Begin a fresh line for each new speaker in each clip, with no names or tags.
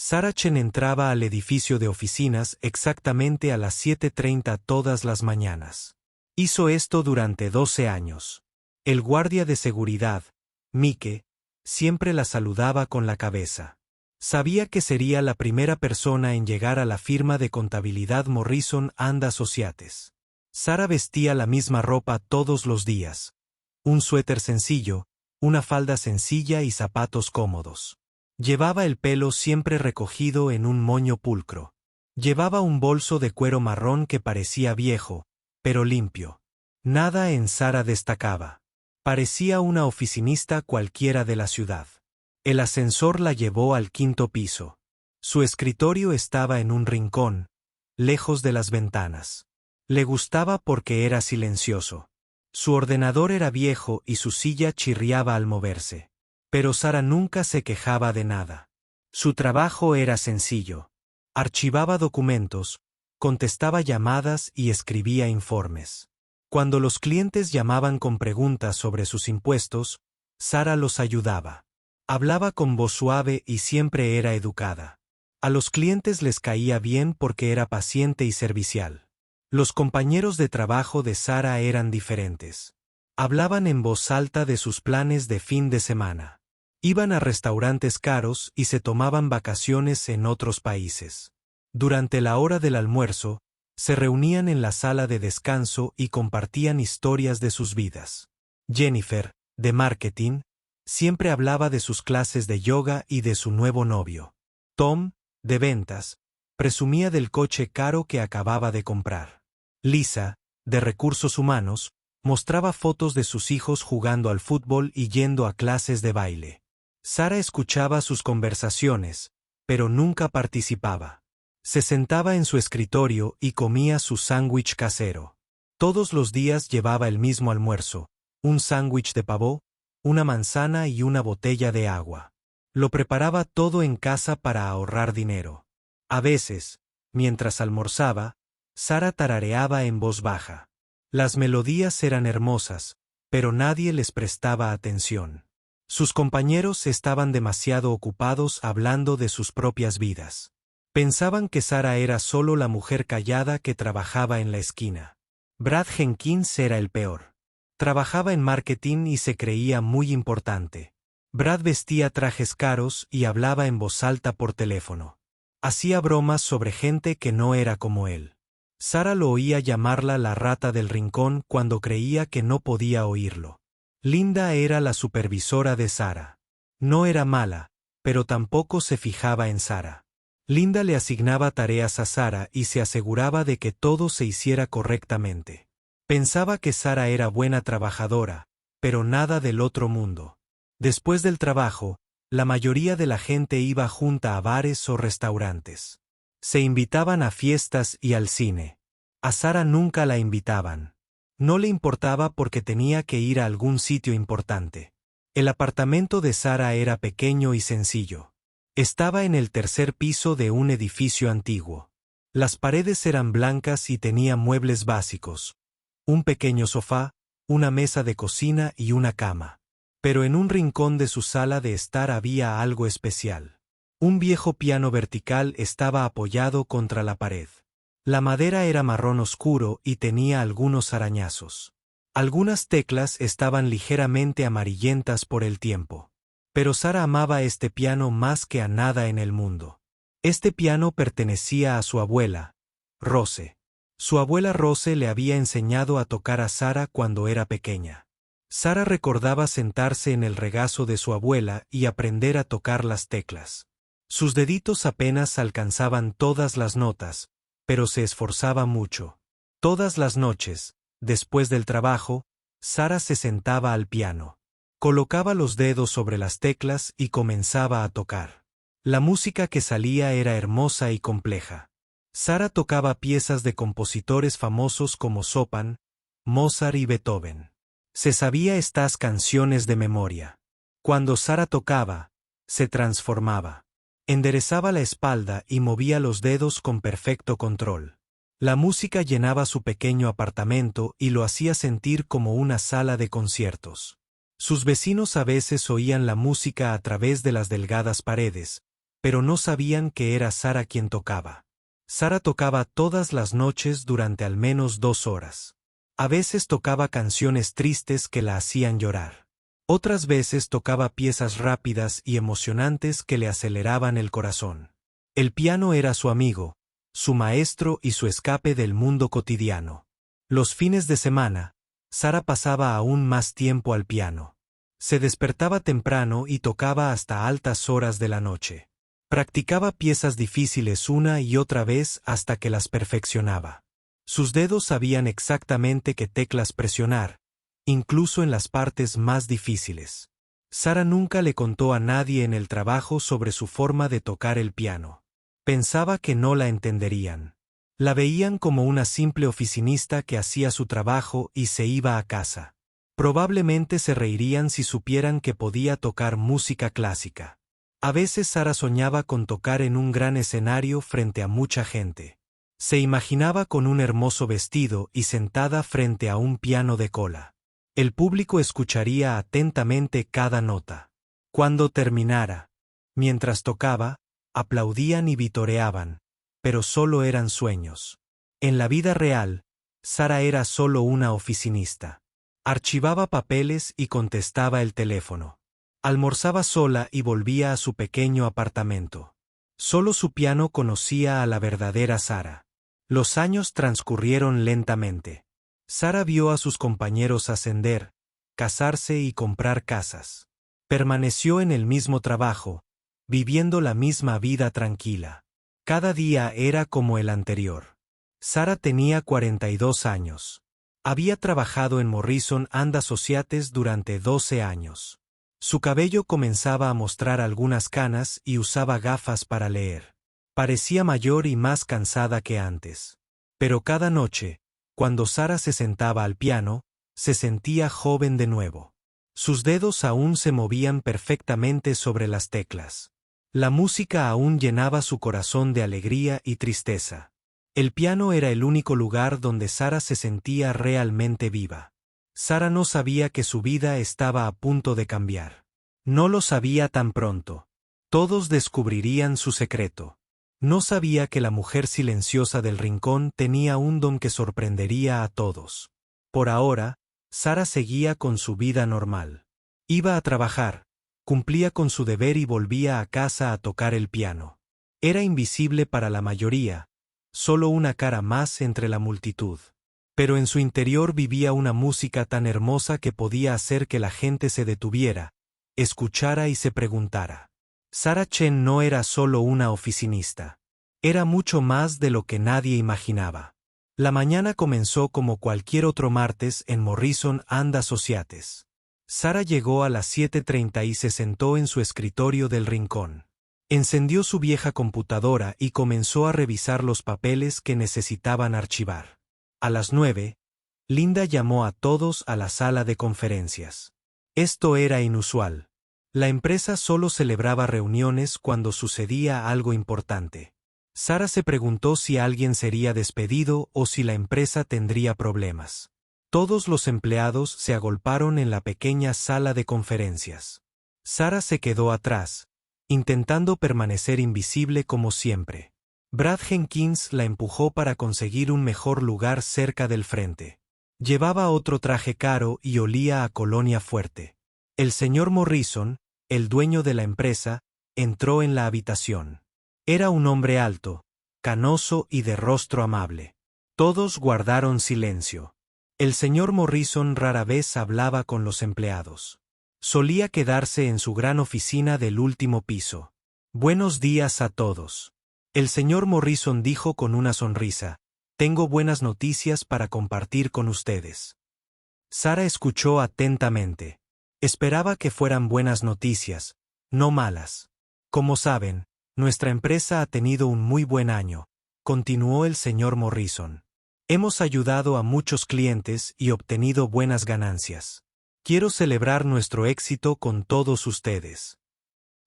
Sarah Chen entraba al edificio de oficinas exactamente a las 7:30 todas las mañanas. Hizo esto durante 12 años. El guardia de seguridad, Mike, siempre la saludaba con la cabeza. Sabía que sería la primera persona en llegar a la firma de contabilidad Morrison and Associates. Sarah vestía la misma ropa todos los días. Un suéter sencillo, una falda sencilla y zapatos cómodos. Llevaba el pelo siempre recogido en un moño pulcro. Llevaba un bolso de cuero marrón que parecía viejo, pero limpio. Nada en Sarah destacaba. Parecía una oficinista cualquiera de la ciudad. El ascensor la llevó al 5º piso. Su escritorio estaba en un rincón, lejos de las ventanas. Le gustaba porque era silencioso. Su ordenador era viejo y su silla chirriaba al moverse. Pero Sarah nunca se quejaba de nada. Su trabajo era sencillo. Archivaba documentos, contestaba llamadas y escribía informes. Cuando los clientes llamaban con preguntas sobre sus impuestos, Sarah los ayudaba. Hablaba con voz suave y siempre era educada. A los clientes les caía bien porque era paciente y servicial. Los compañeros de trabajo de Sarah eran diferentes. Hablaban en voz alta de sus planes de fin de semana. Iban a restaurantes caros y se tomaban vacaciones en otros países. Durante la hora del almuerzo, se reunían en la sala de descanso y compartían historias de sus vidas. Jennifer, de marketing, siempre hablaba de sus clases de yoga y de su nuevo novio. Tom, de ventas, presumía del coche caro que acababa de comprar. Lisa, de recursos humanos, mostraba fotos de sus hijos jugando al fútbol y yendo a clases de baile. Sarah escuchaba sus conversaciones, pero nunca participaba. Se sentaba en su escritorio y comía su sándwich casero. Todos los días llevaba el mismo almuerzo, un sándwich de pavó, una manzana y una botella de agua. Lo preparaba todo en casa para ahorrar dinero. A veces, mientras almorzaba, Sarah tarareaba en voz baja. Las melodías eran hermosas, pero nadie les prestaba atención. Sus compañeros estaban demasiado ocupados hablando de sus propias vidas. Pensaban que Sarah era solo la mujer callada que trabajaba en la esquina. Brad Jenkins era el peor. Trabajaba en marketing y se creía muy importante. Brad vestía trajes caros y hablaba en voz alta por teléfono. Hacía bromas sobre gente que no era como él. Sarah lo oía llamarla la rata del rincón cuando creía que no podía oírlo. Linda era la supervisora de Sarah. No era mala, pero tampoco se fijaba en Sarah. Linda le asignaba tareas a Sarah y se aseguraba de que todo se hiciera correctamente. Pensaba que Sarah era buena trabajadora, pero nada del otro mundo. Después del trabajo, la mayoría de la gente iba junta a bares o restaurantes. Se invitaban a fiestas y al cine. A Sarah nunca la invitaban. No le importaba porque tenía que ir a algún sitio importante. El apartamento de Sarah era pequeño y sencillo. Estaba en el 3er piso de un edificio antiguo. Las paredes eran blancas y tenía muebles básicos. Un pequeño sofá, una mesa de cocina y una cama. Pero en un rincón de su sala de estar había algo especial. Un viejo piano vertical estaba apoyado contra la pared. La madera era marrón oscuro y tenía algunos arañazos. Algunas teclas estaban ligeramente amarillentas por el tiempo. Pero Sarah amaba este piano más que a nada en el mundo. Este piano pertenecía a su abuela, Rose. Su abuela Rose le había enseñado a tocar a Sarah cuando era pequeña. Sarah recordaba sentarse en el regazo de su abuela y aprender a tocar las teclas. Sus deditos apenas alcanzaban todas las notas, pero se esforzaba mucho. Todas las noches, después del trabajo, Sarah se sentaba al piano. Colocaba los dedos sobre las teclas y comenzaba a tocar. La música que salía era hermosa y compleja. Sarah tocaba piezas de compositores famosos como Chopin, Mozart y Beethoven. Se sabía estas canciones de memoria. Cuando Sarah tocaba, se transformaba. Enderezaba la espalda y movía los dedos con perfecto control. La música llenaba su pequeño apartamento y lo hacía sentir como una sala de conciertos. Sus vecinos a veces oían la música a través de las delgadas paredes, pero no sabían que era Sara quien tocaba. Sara tocaba todas las noches durante al menos 2 horas. A veces tocaba canciones tristes que la hacían llorar. Otras veces tocaba piezas rápidas y emocionantes que le aceleraban el corazón. El piano era su amigo, su maestro y su escape del mundo cotidiano. Los fines de semana, Sara pasaba aún más tiempo al piano. Se despertaba temprano y tocaba hasta altas horas de la noche. Practicaba piezas difíciles una y otra vez hasta que las perfeccionaba. Sus dedos sabían exactamente qué teclas presionar, incluso en las partes más difíciles. Sara nunca le contó a nadie en el trabajo sobre su forma de tocar el piano. Pensaba que no la entenderían. La veían como una simple oficinista que hacía su trabajo y se iba a casa. Probablemente se reirían si supieran que podía tocar música clásica. A veces Sara soñaba con tocar en un gran escenario frente a mucha gente. Se imaginaba con un hermoso vestido y sentada frente a un piano de cola. El público escucharía atentamente cada nota. Cuando terminara, mientras tocaba, aplaudían y vitoreaban, pero solo eran sueños. En la vida real, Sara era solo una oficinista. Archivaba papeles y contestaba el teléfono. Almorzaba sola y volvía a su pequeño apartamento. Solo su piano conocía a la verdadera Sara. Los años transcurrieron lentamente. Sara vio a sus compañeros ascender, casarse y comprar casas. Permaneció en el mismo trabajo, viviendo la misma vida tranquila. Cada día era como el anterior. Sara tenía 42 años. Había trabajado en Morrison and Associates durante 12 años. Su cabello comenzaba a mostrar algunas canas y usaba gafas para leer. Parecía mayor y más cansada que antes. Pero cada noche, cuando Sara se sentaba al piano, se sentía joven de nuevo. Sus dedos aún se movían perfectamente sobre las teclas. La música aún llenaba su corazón de alegría y tristeza. El piano era el único lugar donde Sara se sentía realmente viva. Sara no sabía que su vida estaba a punto de cambiar. No lo sabía tan pronto. Todos descubrirían su secreto. No sabía que la mujer silenciosa del rincón tenía un don que sorprendería a todos. Por ahora, Sara seguía con su vida normal. Iba a trabajar, cumplía con su deber y volvía a casa a tocar el piano. Era invisible para la mayoría, solo una cara más entre la multitud. Pero en su interior vivía una música tan hermosa que podía hacer que la gente se detuviera, escuchara y se preguntara. Sara Chen no era solo una oficinista. Era mucho más de lo que nadie imaginaba. La mañana comenzó como cualquier otro martes en Morrison and Associates. Sara llegó a las 7:30 y se sentó en su escritorio del rincón. Encendió su vieja computadora y comenzó a revisar los papeles que necesitaban archivar. A las 9, Linda llamó a todos a la sala de conferencias. Esto era inusual. La empresa solo celebraba reuniones cuando sucedía algo importante. Sara se preguntó si alguien sería despedido o si la empresa tendría problemas. Todos los empleados se agolparon en la pequeña sala de conferencias. Sara se quedó atrás, intentando permanecer invisible como siempre. Brad Jenkins la empujó para conseguir un mejor lugar cerca del frente. Llevaba otro traje caro y olía a colonia fuerte. El señor Morrison, el dueño de la empresa, entró en la habitación. Era un hombre alto, canoso y de rostro amable. Todos guardaron silencio. El señor Morrison rara vez hablaba con los empleados. Solía quedarse en su gran oficina del último piso. Buenos días a todos. El señor Morrison dijo con una sonrisa, tengo buenas noticias para compartir con ustedes. Sara escuchó atentamente. Esperaba que fueran buenas noticias, no malas. Como saben, nuestra empresa ha tenido un muy buen año, continuó el señor Morrison. Hemos ayudado a muchos clientes y obtenido buenas ganancias. Quiero celebrar nuestro éxito con todos ustedes.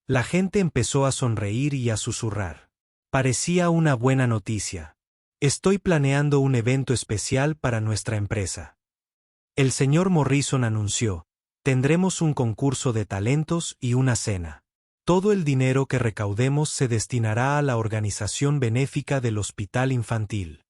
La gente empezó a sonreír y a susurrar. Parecía una buena noticia. Estoy planeando un evento especial para nuestra empresa. El señor Morrison anunció, tendremos un concurso de talentos y una cena. Todo el dinero que recaudemos se destinará a la organización benéfica del hospital infantil.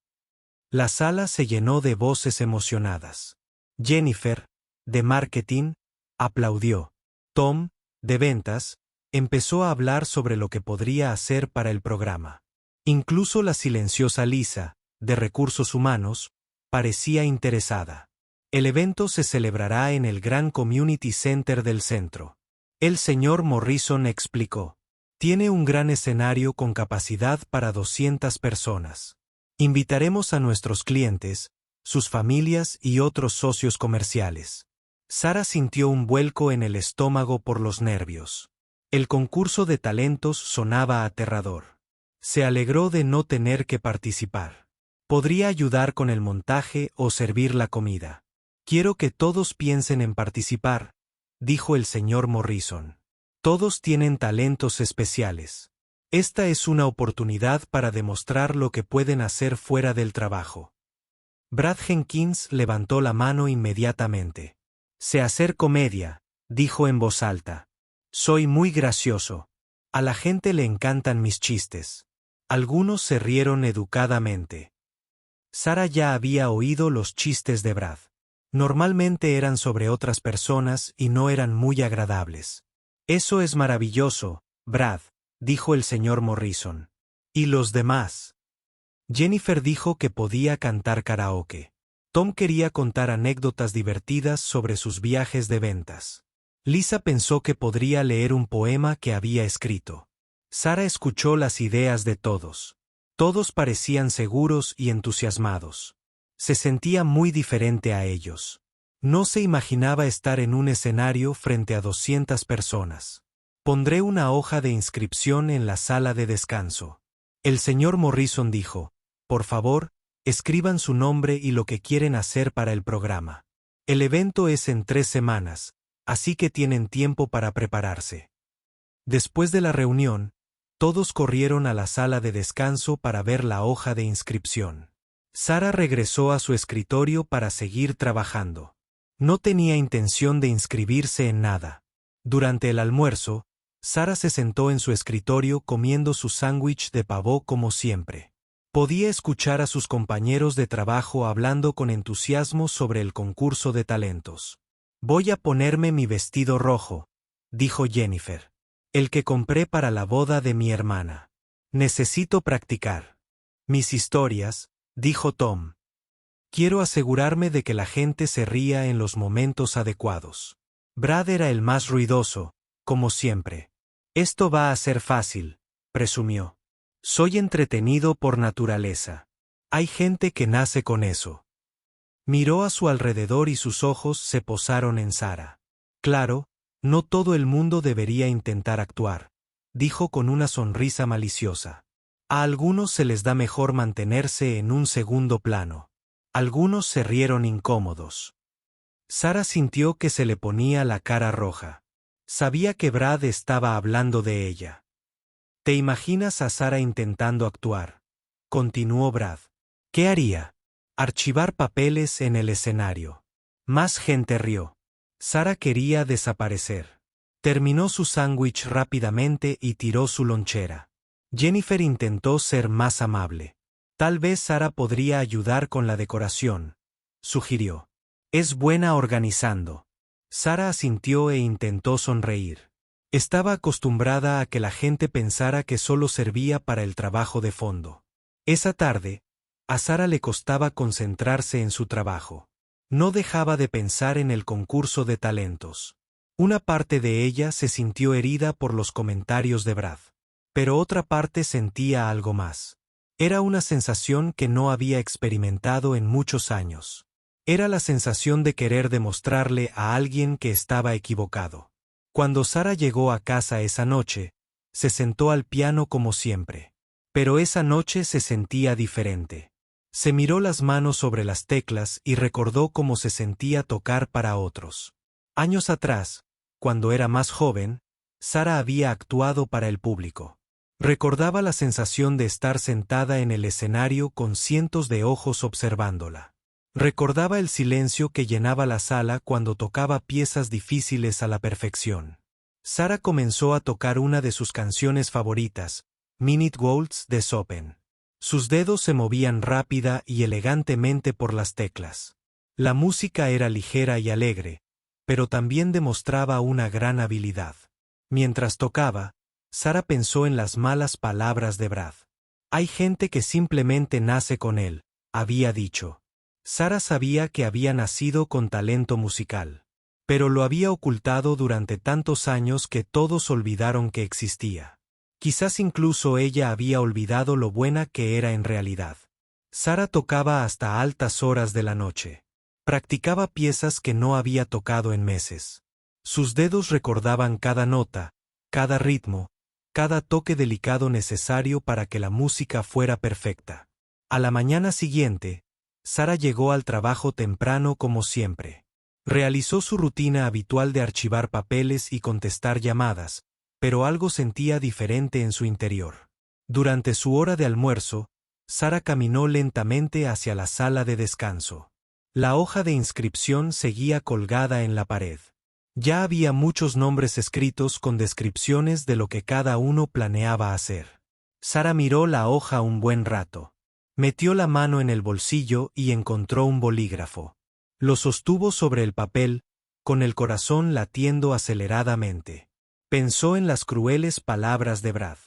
La sala se llenó de voces emocionadas. Jennifer, de marketing, aplaudió. Tom, de ventas, empezó a hablar sobre lo que podría hacer para el programa. Incluso la silenciosa Lisa, de recursos humanos, parecía interesada. El evento se celebrará en el gran Community Center del centro. El señor Morrison explicó. Tiene un gran escenario con capacidad para 200 personas. Invitaremos a nuestros clientes, sus familias y otros socios comerciales. Sara sintió un vuelco en el estómago por los nervios. El concurso de talentos sonaba aterrador. Se alegró de no tener que participar. Podría ayudar con el montaje o servir la comida. Quiero que todos piensen en participar, dijo el señor Morrison. Todos tienen talentos especiales. Esta es una oportunidad para demostrar lo que pueden hacer fuera del trabajo. Brad Jenkins levantó la mano inmediatamente. Sé hacer comedia, dijo en voz alta. Soy muy gracioso. A la gente le encantan mis chistes. Algunos se rieron educadamente. Sara ya había oído los chistes de Brad. Normalmente eran sobre otras personas y no eran muy agradables. Eso es maravilloso, Brad, dijo el señor Morrison. ¿Y los demás? Jennifer dijo que podía cantar karaoke. Tom quería contar anécdotas divertidas sobre sus viajes de ventas. Lisa pensó que podría leer un poema que había escrito. Sara escuchó las ideas de todos. Todos parecían seguros y entusiasmados. Se sentía muy diferente a ellos. No se imaginaba estar en un escenario frente a 200 personas. Pondré una hoja de inscripción en la sala de descanso. El señor Morrison dijo, por favor, escriban su nombre y lo que quieren hacer para el programa. El evento es en 3 semanas, así que tienen tiempo para prepararse. Después de la reunión, todos corrieron a la sala de descanso para ver la hoja de inscripción. Sara regresó a su escritorio para seguir trabajando. No tenía intención de inscribirse en nada. Durante el almuerzo, Sara se sentó en su escritorio comiendo su sándwich de pavó como siempre. Podía escuchar a sus compañeros de trabajo hablando con entusiasmo sobre el concurso de talentos. Voy a ponerme mi vestido rojo, dijo Jennifer. El que compré para la boda de mi hermana. Necesito practicar. Mis historias, dijo Tom. Quiero asegurarme de que la gente se ría en los momentos adecuados. Brad era el más ruidoso, como siempre. Esto va a ser fácil, presumió. Soy entretenido por naturaleza. Hay gente que nace con eso. Miró a su alrededor y sus ojos se posaron en Sara. Claro, no todo el mundo debería intentar actuar, dijo con una sonrisa maliciosa. A algunos se les da mejor mantenerse en un segundo plano. Algunos se rieron incómodos. Sara sintió que se le ponía la cara roja. Sabía que Brad estaba hablando de ella. ¿Te imaginas a Sara intentando actuar? Continuó Brad. ¿Qué haría? Archivar papeles en el escenario. Más gente rió. Sara quería desaparecer. Terminó su sándwich rápidamente y tiró su lonchera. Jennifer intentó ser más amable. Tal vez Sara podría ayudar con la decoración, sugirió. Es buena organizando. Sara asintió e intentó sonreír. Estaba acostumbrada a que la gente pensara que solo servía para el trabajo de fondo. Esa tarde, a Sara le costaba concentrarse en su trabajo. No dejaba de pensar en el concurso de talentos. Una parte de ella se sintió herida por los comentarios de Brad. Pero otra parte sentía algo más. Era una sensación que no había experimentado en muchos años. Era la sensación de querer demostrarle a alguien que estaba equivocado. Cuando Sara llegó a casa esa noche, se sentó al piano como siempre. Pero esa noche se sentía diferente. Se miró las manos sobre las teclas y recordó cómo se sentía tocar para otros. Años atrás, cuando era más joven, Sara había actuado para el público. Recordaba la sensación de estar sentada en el escenario con cientos de ojos observándola. Recordaba el silencio que llenaba la sala cuando tocaba piezas difíciles a la perfección. Sara comenzó a tocar una de sus canciones favoritas, Minute Waltz de Chopin. Sus dedos se movían rápida y elegantemente por las teclas. La música era ligera y alegre, pero también demostraba una gran habilidad. Mientras tocaba, Sara pensó en las malas palabras de Brad. Hay gente que simplemente nace con él, había dicho. Sara sabía que había nacido con talento musical, pero lo había ocultado durante tantos años que todos olvidaron que existía. Quizás incluso ella había olvidado lo buena que era en realidad. Sara tocaba hasta altas horas de la noche. Practicaba piezas que no había tocado en meses. Sus dedos recordaban cada nota, cada ritmo, cada toque delicado necesario para que la música fuera perfecta. A la mañana siguiente, Sara llegó al trabajo temprano como siempre. Realizó su rutina habitual de archivar papeles y contestar llamadas, pero algo sentía diferente en su interior. Durante su hora de almuerzo, Sara caminó lentamente hacia la sala de descanso. La hoja de inscripción seguía colgada en la pared. Ya había muchos nombres escritos con descripciones de lo que cada uno planeaba hacer. Sara miró la hoja un buen rato. Metió la mano en el bolsillo y encontró un bolígrafo. Lo sostuvo sobre el papel, con el corazón latiendo aceleradamente. Pensó en las crueles palabras de Brad.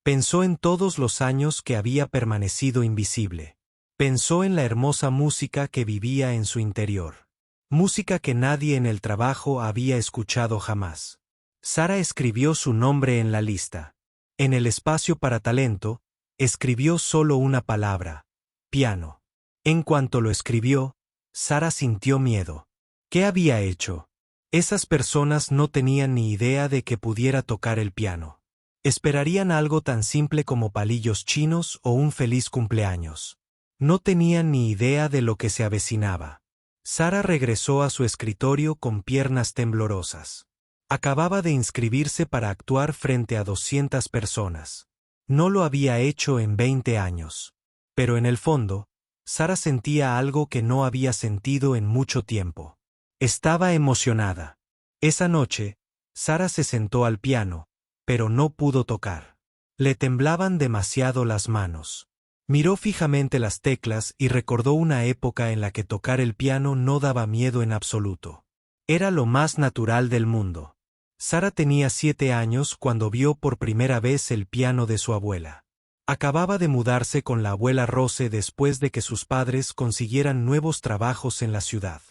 Pensó en todos los años que había permanecido invisible. Pensó en la hermosa música que vivía en su interior. Música que nadie en el trabajo había escuchado jamás. Sara escribió su nombre en la lista. En el espacio para talento, escribió solo una palabra: piano. En cuanto lo escribió, Sara sintió miedo. ¿Qué había hecho? Esas personas no tenían ni idea de que pudiera tocar el piano. Esperarían algo tan simple como palillos chinos o un feliz cumpleaños. No tenían ni idea de lo que se avecinaba. Sara regresó a su escritorio con piernas temblorosas. Acababa de inscribirse para actuar frente a 200 personas. No lo había hecho en 20 años. Pero en el fondo, Sara sentía algo que no había sentido en mucho tiempo. Estaba emocionada. Esa noche, Sara se sentó al piano, pero no pudo tocar. Le temblaban demasiado las manos. Miró fijamente las teclas y recordó una época en la que tocar el piano no daba miedo en absoluto. Era lo más natural del mundo. Sara tenía 7 años cuando vio por primera vez el piano de su abuela. Acababa de mudarse con la abuela Rose después de que sus padres consiguieran nuevos trabajos en la ciudad.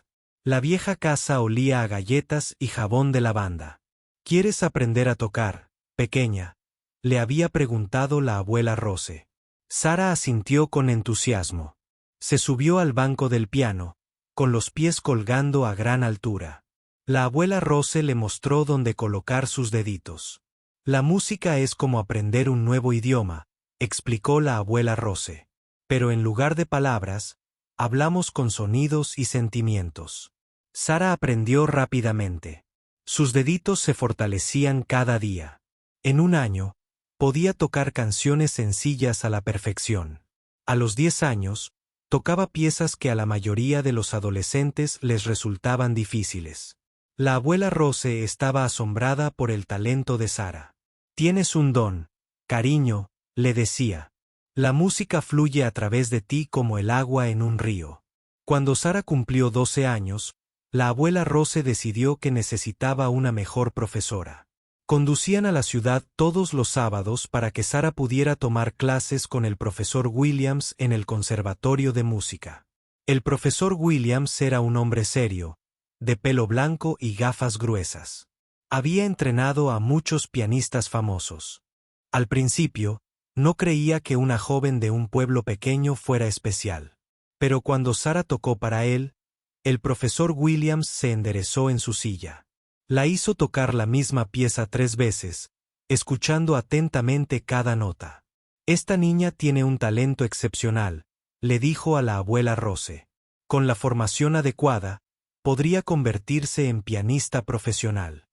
La vieja casa olía a galletas y jabón de lavanda. ¿Quieres aprender a tocar, pequeña?, le había preguntado la abuela Rose. Sara asintió con entusiasmo. Se subió al banco del piano, con los pies colgando a gran altura. La abuela Rose le mostró dónde colocar sus deditos. La música es como aprender un nuevo idioma, explicó la abuela Rose. Pero en lugar de palabras, hablamos con sonidos y sentimientos. Sara aprendió rápidamente. Sus deditos se fortalecían cada día. En un año, podía tocar canciones sencillas a la perfección. A los 10 años, tocaba piezas que a la mayoría de los adolescentes les resultaban difíciles. La abuela Rose estaba asombrada por el talento de Sara. Tienes un don, cariño, le decía. La música fluye a través de ti como el agua en un río. Cuando Sara cumplió 12 años, la abuela Rose decidió que necesitaba una mejor profesora. Conducían a la ciudad todos los sábados para que Sara pudiera tomar clases con el profesor Williams en el Conservatorio de Música. El profesor Williams era un hombre serio, de pelo blanco y gafas gruesas. Había entrenado a muchos pianistas famosos. Al principio, no creía que una joven de un pueblo pequeño fuera especial. Pero cuando Sara tocó para él, el profesor Williams se enderezó en su silla. La hizo tocar la misma pieza 3 veces, escuchando atentamente cada nota. Esta niña tiene un talento excepcional, le dijo a la abuela Rose. Con la formación adecuada, podría convertirse en pianista profesional.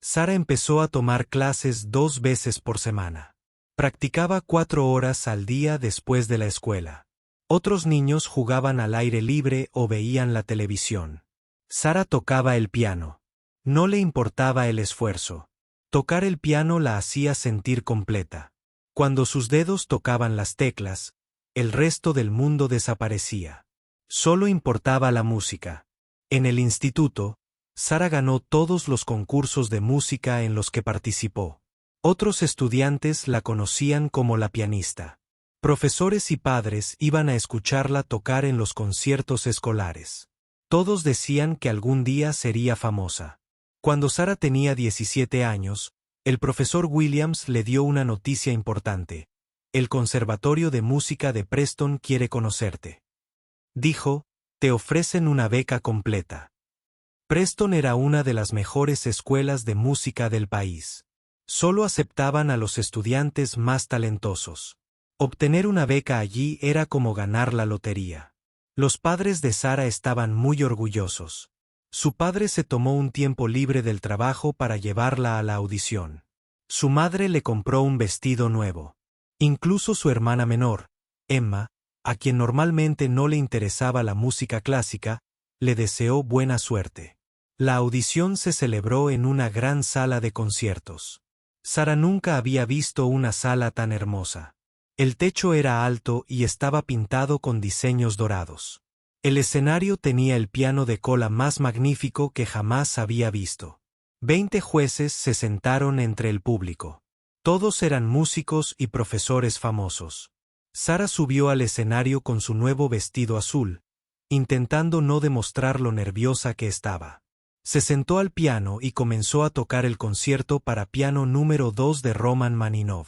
Sara empezó a tomar clases 2 veces por semana. Practicaba 4 horas al día después de la escuela. Otros niños jugaban al aire libre o veían la televisión. Sara tocaba el piano. No le importaba el esfuerzo. Tocar el piano la hacía sentir completa. Cuando sus dedos tocaban las teclas, el resto del mundo desaparecía. Solo importaba la música. En el instituto, Sara ganó todos los concursos de música en los que participó. Otros estudiantes la conocían como la pianista. Profesores y padres iban a escucharla tocar en los conciertos escolares. Todos decían que algún día sería famosa. Cuando Sara tenía 17 años, el profesor Williams le dio una noticia importante. El Conservatorio de Música de Preston quiere conocerte. Dijo, te ofrecen una beca completa. Preston era una de las mejores escuelas de música del país. Solo aceptaban a los estudiantes más talentosos. Obtener una beca allí era como ganar la lotería. Los padres de Sara estaban muy orgullosos. Su padre se tomó un tiempo libre del trabajo para llevarla a la audición. Su madre le compró un vestido nuevo. Incluso su hermana menor, Emma, a quien normalmente no le interesaba la música clásica, le deseó buena suerte. La audición se celebró en una gran sala de conciertos. Sara nunca había visto una sala tan hermosa. El techo era alto y estaba pintado con diseños dorados. El escenario tenía el piano de cola más magnífico que jamás había visto. 20 jueces se sentaron entre el público. Todos eran músicos y profesores famosos. Sara subió al escenario con su nuevo vestido azul, intentando no demostrar lo nerviosa que estaba. Se sentó al piano y comenzó a tocar el concierto para piano número 2 de Roman Maninov.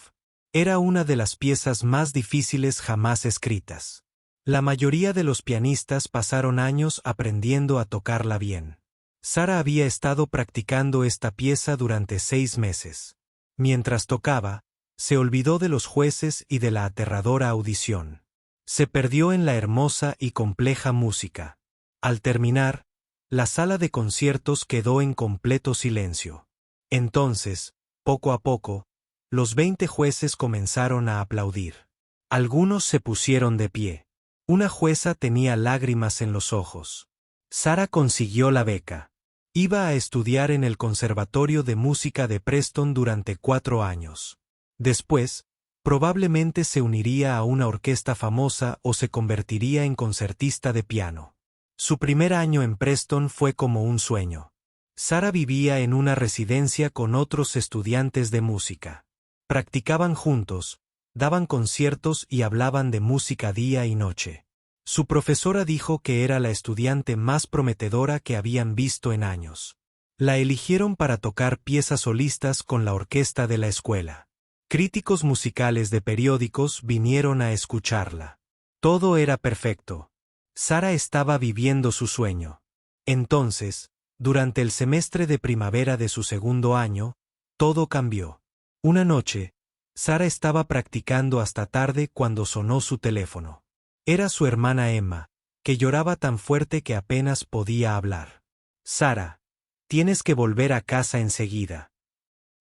Era una de las piezas más difíciles jamás escritas. La mayoría de los pianistas pasaron años aprendiendo a tocarla bien. Sara había estado practicando esta pieza durante 6 meses. Mientras tocaba, se olvidó de los jueces y de la aterradora audición. Se perdió en la hermosa y compleja música. Al terminar, la sala de conciertos quedó en completo silencio. Entonces, poco a poco, los 20 jueces comenzaron a aplaudir. Algunos se pusieron de pie. Una jueza tenía lágrimas en los ojos. Sara consiguió la beca. Iba a estudiar en el Conservatorio de Música de Preston durante 4 años. Después, probablemente se uniría a una orquesta famosa o se convertiría en concertista de piano. Su primer año en Preston fue como un sueño. Sara vivía en una residencia con otros estudiantes de música. Practicaban juntos, daban conciertos y hablaban de música día y noche. Su profesora dijo que era la estudiante más prometedora que habían visto en años. La eligieron para tocar piezas solistas con la orquesta de la escuela. Críticos musicales de periódicos vinieron a escucharla. Todo era perfecto. Sara estaba viviendo su sueño. Entonces, durante el semestre de primavera de su segundo año, todo cambió. Una noche, Sara estaba practicando hasta tarde cuando sonó su teléfono. Era su hermana Emma, que lloraba tan fuerte que apenas podía hablar. Sara, tienes que volver a casa enseguida.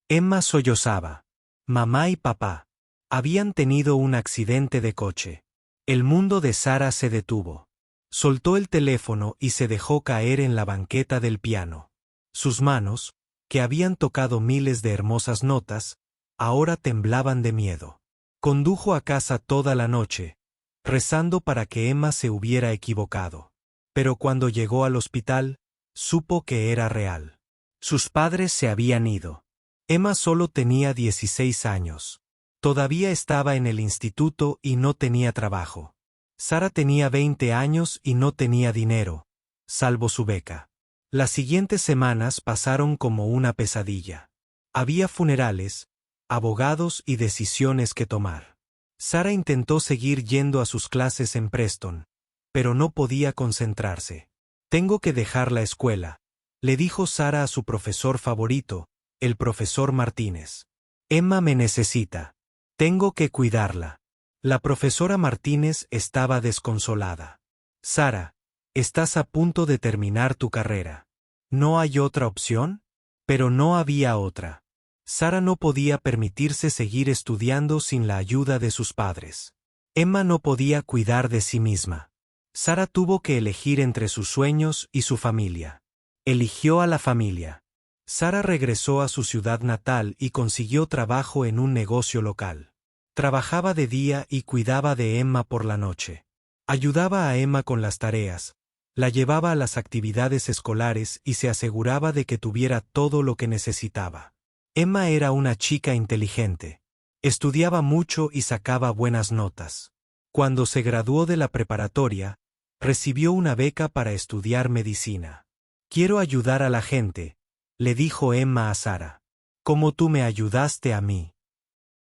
Emma sollozaba. Mamá y papá habían tenido un accidente de coche. El mundo de Sara se detuvo. Soltó el teléfono y se dejó caer en la banqueta del piano. Sus manos, que habían tocado miles de hermosas notas, ahora temblaban de miedo. Condujo a casa toda la noche, rezando para que Emma se hubiera equivocado. Pero cuando llegó al hospital, supo que era real. Sus padres se habían ido. Emma solo tenía 16 años. Todavía estaba en el instituto y no tenía trabajo. Sara tenía 20 años y no tenía dinero, salvo su beca. Las siguientes semanas pasaron como una pesadilla. Había funerales, abogados y decisiones que tomar. Sara intentó seguir yendo a sus clases en Preston, pero no podía concentrarse. Tengo que dejar la escuela, le dijo Sara a su profesor favorito, el profesor Martínez. Emma me necesita. Tengo que cuidarla. La profesora Martínez estaba desconsolada. Sara, estás a punto de terminar tu carrera. ¿No hay otra opción? Pero no había otra. Sara no podía permitirse seguir estudiando sin la ayuda de sus padres. Emma no podía cuidar de sí misma. Sara tuvo que elegir entre sus sueños y su familia. Eligió a la familia. Sara regresó a su ciudad natal y consiguió trabajo en un negocio local. Trabajaba de día y cuidaba de Emma por la noche. Ayudaba a Emma con las tareas, la llevaba a las actividades escolares y se aseguraba de que tuviera todo lo que necesitaba. Emma era una chica inteligente. Estudiaba mucho y sacaba buenas notas. Cuando se graduó de la preparatoria, recibió una beca para estudiar medicina. «Quiero ayudar a la gente», le dijo Emma a Sara. «Como tú me ayudaste a mí».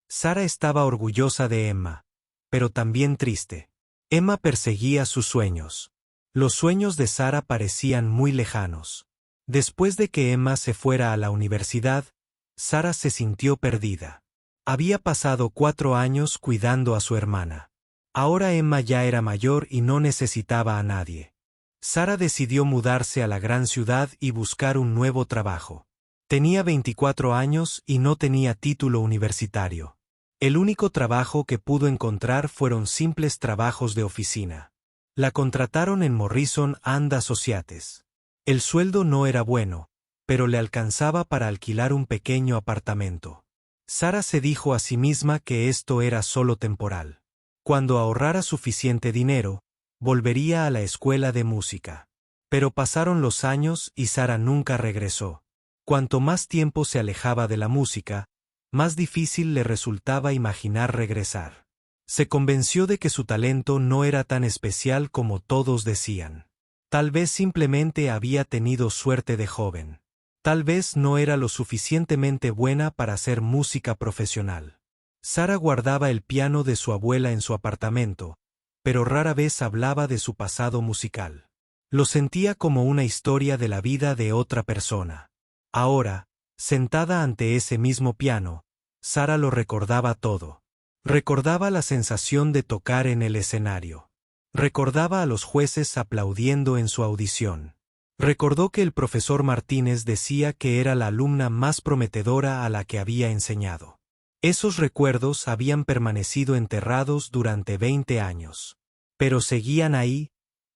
Sara estaba orgullosa de Emma, pero también triste. Emma perseguía sus sueños. Los sueños de Sara parecían muy lejanos. Después de que Emma se fuera a la universidad, Sara se sintió perdida. Había pasado 4 años cuidando a su hermana. Ahora Emma ya era mayor y no necesitaba a nadie. Sara decidió mudarse a la gran ciudad y buscar un nuevo trabajo. Tenía 24 años y no tenía título universitario. El único trabajo que pudo encontrar fueron simples trabajos de oficina. La contrataron en Morrison and Associates. El sueldo no era bueno, pero le alcanzaba para alquilar un pequeño apartamento. Sara se dijo a sí misma que esto era solo temporal. Cuando ahorrara suficiente dinero, volvería a la escuela de música. Pero pasaron los años y Sara nunca regresó. Cuanto más tiempo se alejaba de la música, más difícil le resultaba imaginar regresar. Se convenció de que su talento no era tan especial como todos decían. Tal vez simplemente había tenido suerte de joven. Tal vez no era lo suficientemente buena para hacer música profesional. Sara guardaba el piano de su abuela en su apartamento, pero rara vez hablaba de su pasado musical. Lo sentía como una historia de la vida de otra persona. Ahora, sentada ante ese mismo piano, Sara lo recordaba todo. Recordaba la sensación de tocar en el escenario. Recordaba a los jueces aplaudiendo en su audición. Recordó que el profesor Martínez decía que era la alumna más prometedora a la que había enseñado. Esos recuerdos habían permanecido enterrados durante 20 años. Pero seguían ahí,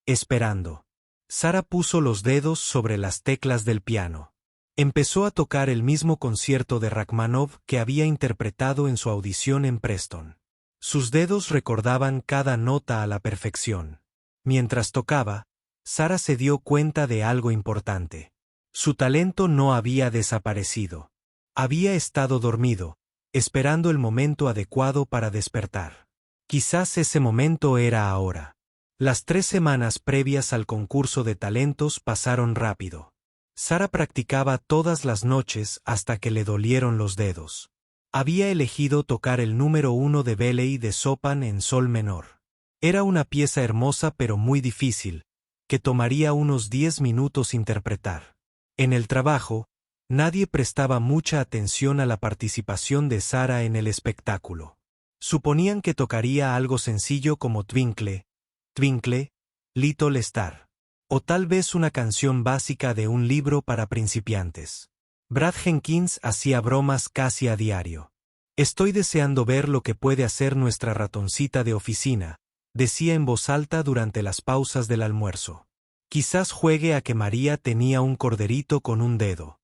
esperando. Sara puso los dedos sobre las teclas del piano. Empezó a tocar el mismo concierto de Rachmaninoff que había interpretado en su audición en Preston. Sus dedos recordaban cada nota a la perfección. Mientras tocaba, Sara se dio cuenta de algo importante. Su talento no había desaparecido. Había estado dormido, esperando el momento adecuado para despertar. Quizás ese momento era ahora. Las 3 semanas previas al concurso de talentos pasaron rápido. Sara practicaba todas las noches hasta que le dolieron los dedos. Había elegido tocar el número 1 de Belley de Chopin en sol menor. Era una pieza hermosa pero muy difícil, que tomaría unos 10 minutos interpretar. En el trabajo, nadie prestaba mucha atención a la participación de Sara en el espectáculo. Suponían que tocaría algo sencillo como Twinkle, Twinkle, Little Star. O tal vez una canción básica de un libro para principiantes. Brad Jenkins hacía bromas casi a diario. «Estoy deseando ver lo que puede hacer nuestra ratoncita de oficina», decía en voz alta durante las pausas del almuerzo. «Quizás juegue a que María tenía un corderito con un dedo».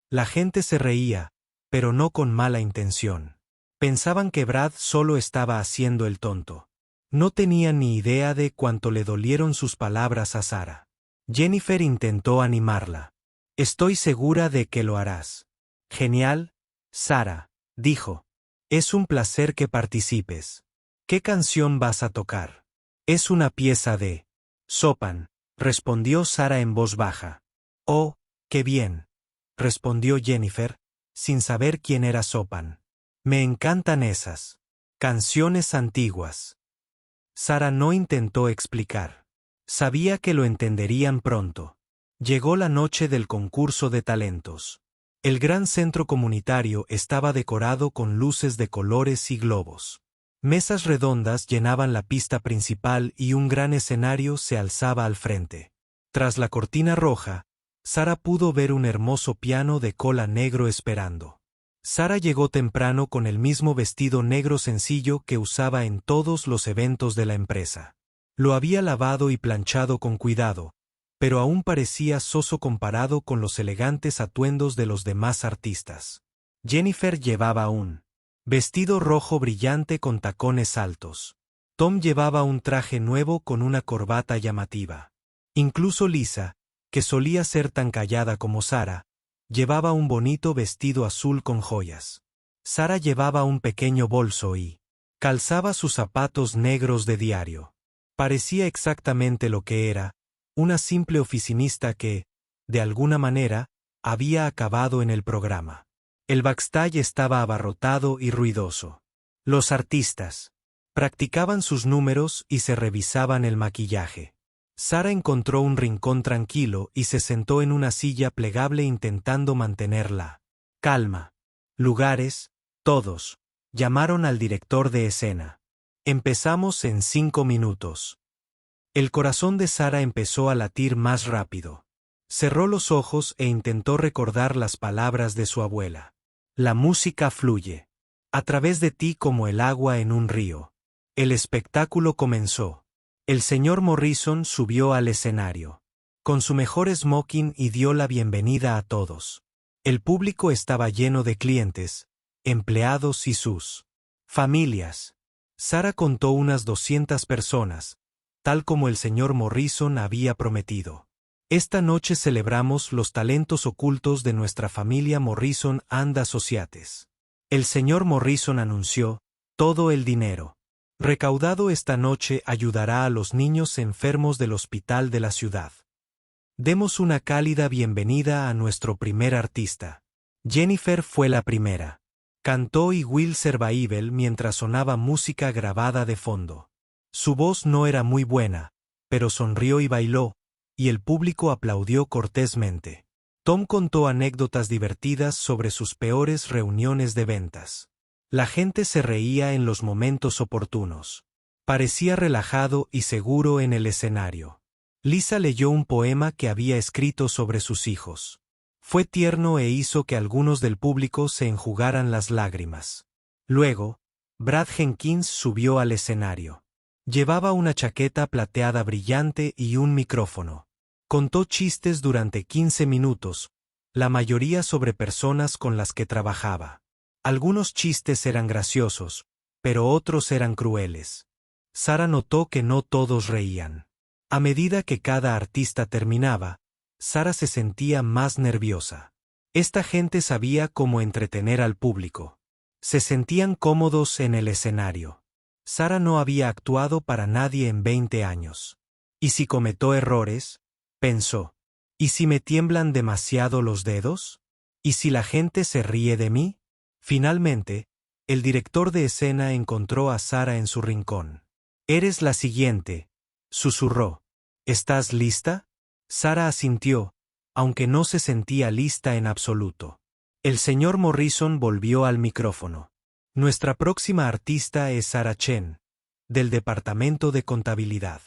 La gente se reía, pero no con mala intención. Pensaban que Brad solo estaba haciendo el tonto. No tenían ni idea de cuánto le dolieron sus palabras a Sara. Jennifer intentó animarla. «Estoy segura de que lo harás». «Genial, Sara», dijo. «Es un placer que participes». «¿Qué canción vas a tocar?» «Es una pieza de Chopin», respondió Sara en voz baja. «Oh, qué bien», respondió Jennifer, sin saber quién era Chopin. «Me encantan esas canciones antiguas». Sara no intentó explicar. Sabía que lo entenderían pronto. Llegó la noche del concurso de talentos. El gran centro comunitario estaba decorado con luces de colores y globos. Mesas redondas llenaban la pista principal y un gran escenario se alzaba al frente. Tras la cortina roja, Sara pudo ver un hermoso piano de cola negro esperando. Sara llegó temprano con el mismo vestido negro sencillo que usaba en todos los eventos de la empresa. Lo había lavado y planchado con cuidado, pero aún parecía soso comparado con los elegantes atuendos de los demás artistas. Jennifer llevaba un vestido rojo brillante con tacones altos. Tom llevaba un traje nuevo con una corbata llamativa. Incluso Lisa, que solía ser tan callada como Sarah, llevaba un bonito vestido azul con joyas. Sarah llevaba un pequeño bolso y calzaba sus zapatos negros de diario. Parecía exactamente lo que era, una simple oficinista que, de alguna manera, había acabado en el programa. El backstage estaba abarrotado y ruidoso. Los artistas practicaban sus números y se revisaban el maquillaje. Sarah encontró un rincón tranquilo y se sentó en una silla plegable intentando mantener la calma. Lugares, todos, llamaron al director de escena. Empezamos en 5 minutos. El corazón de Sarah empezó a latir más rápido. Cerró los ojos e intentó recordar las palabras de su abuela. La música fluye a través de ti como el agua en un río. El espectáculo comenzó. El señor Morrison subió al escenario con su mejor smoking y dio la bienvenida a todos. El público estaba lleno de clientes, empleados y sus familias. Sarah contó unas 200 personas, tal como el señor Morrison había prometido. Esta noche celebramos los talentos ocultos de nuestra familia Morrison and Associates. El señor Morrison anunció, todo el dinero recaudado esta noche ayudará a los niños enfermos del hospital de la ciudad. Demos una cálida bienvenida a nuestro primer artista. Jennifer fue la primera. Cantó y Will Survival mientras sonaba música grabada de fondo. Su voz no era muy buena, pero sonrió y bailó, y el público aplaudió cortésmente. Tom contó anécdotas divertidas sobre sus peores reuniones de ventas. La gente se reía en los momentos oportunos. Parecía relajado y seguro en el escenario. Lisa leyó un poema que había escrito sobre sus hijos. Fue tierno e hizo que algunos del público se enjugaran las lágrimas. Luego, Brad Jenkins subió al escenario. Llevaba una chaqueta plateada brillante y un micrófono. Contó chistes durante 15 minutos, la mayoría sobre personas con las que trabajaba. Algunos chistes eran graciosos, pero otros eran crueles. Sarah notó que no todos reían. A medida que cada artista terminaba, Sarah se sentía más nerviosa. Esta gente sabía cómo entretener al público. Se sentían cómodos en el escenario. Sarah no había actuado para nadie en 20 años. ¿Y si cometo errores?, pensó. ¿Y si me tiemblan demasiado los dedos? ¿Y si la gente se ríe de mí? Finalmente, el director de escena encontró a Sarah en su rincón. «Eres la siguiente», susurró. «¿Estás lista?» Sarah asintió, aunque no se sentía lista en absoluto. El señor Morrison volvió al micrófono. «Nuestra próxima artista es Sarah Chen, del Departamento de Contabilidad.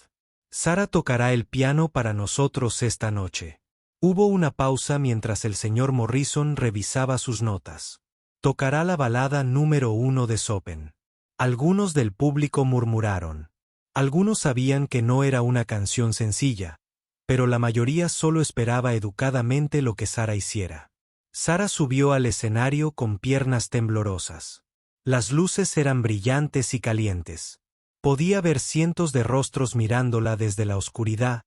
Sarah tocará el piano para nosotros esta noche». Hubo una pausa mientras el señor Morrison revisaba sus notas. Tocará la balada número 1 de Chopin. Algunos del público murmuraron. Algunos sabían que no era una canción sencilla, pero la mayoría solo esperaba educadamente lo que Sarah hiciera. Sarah subió al escenario con piernas temblorosas. Las luces eran brillantes y calientes. Podía ver cientos de rostros mirándola desde la oscuridad,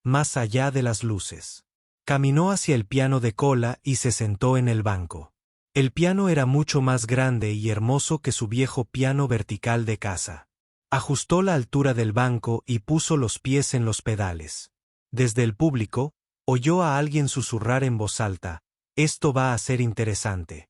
más allá de las luces. Caminó hacia el piano de cola y se sentó en el banco. El piano era mucho más grande y hermoso que su viejo piano vertical de casa. Ajustó la altura del banco y puso los pies en los pedales. Desde el público, oyó a alguien susurrar en voz alta, «Esto va a ser interesante».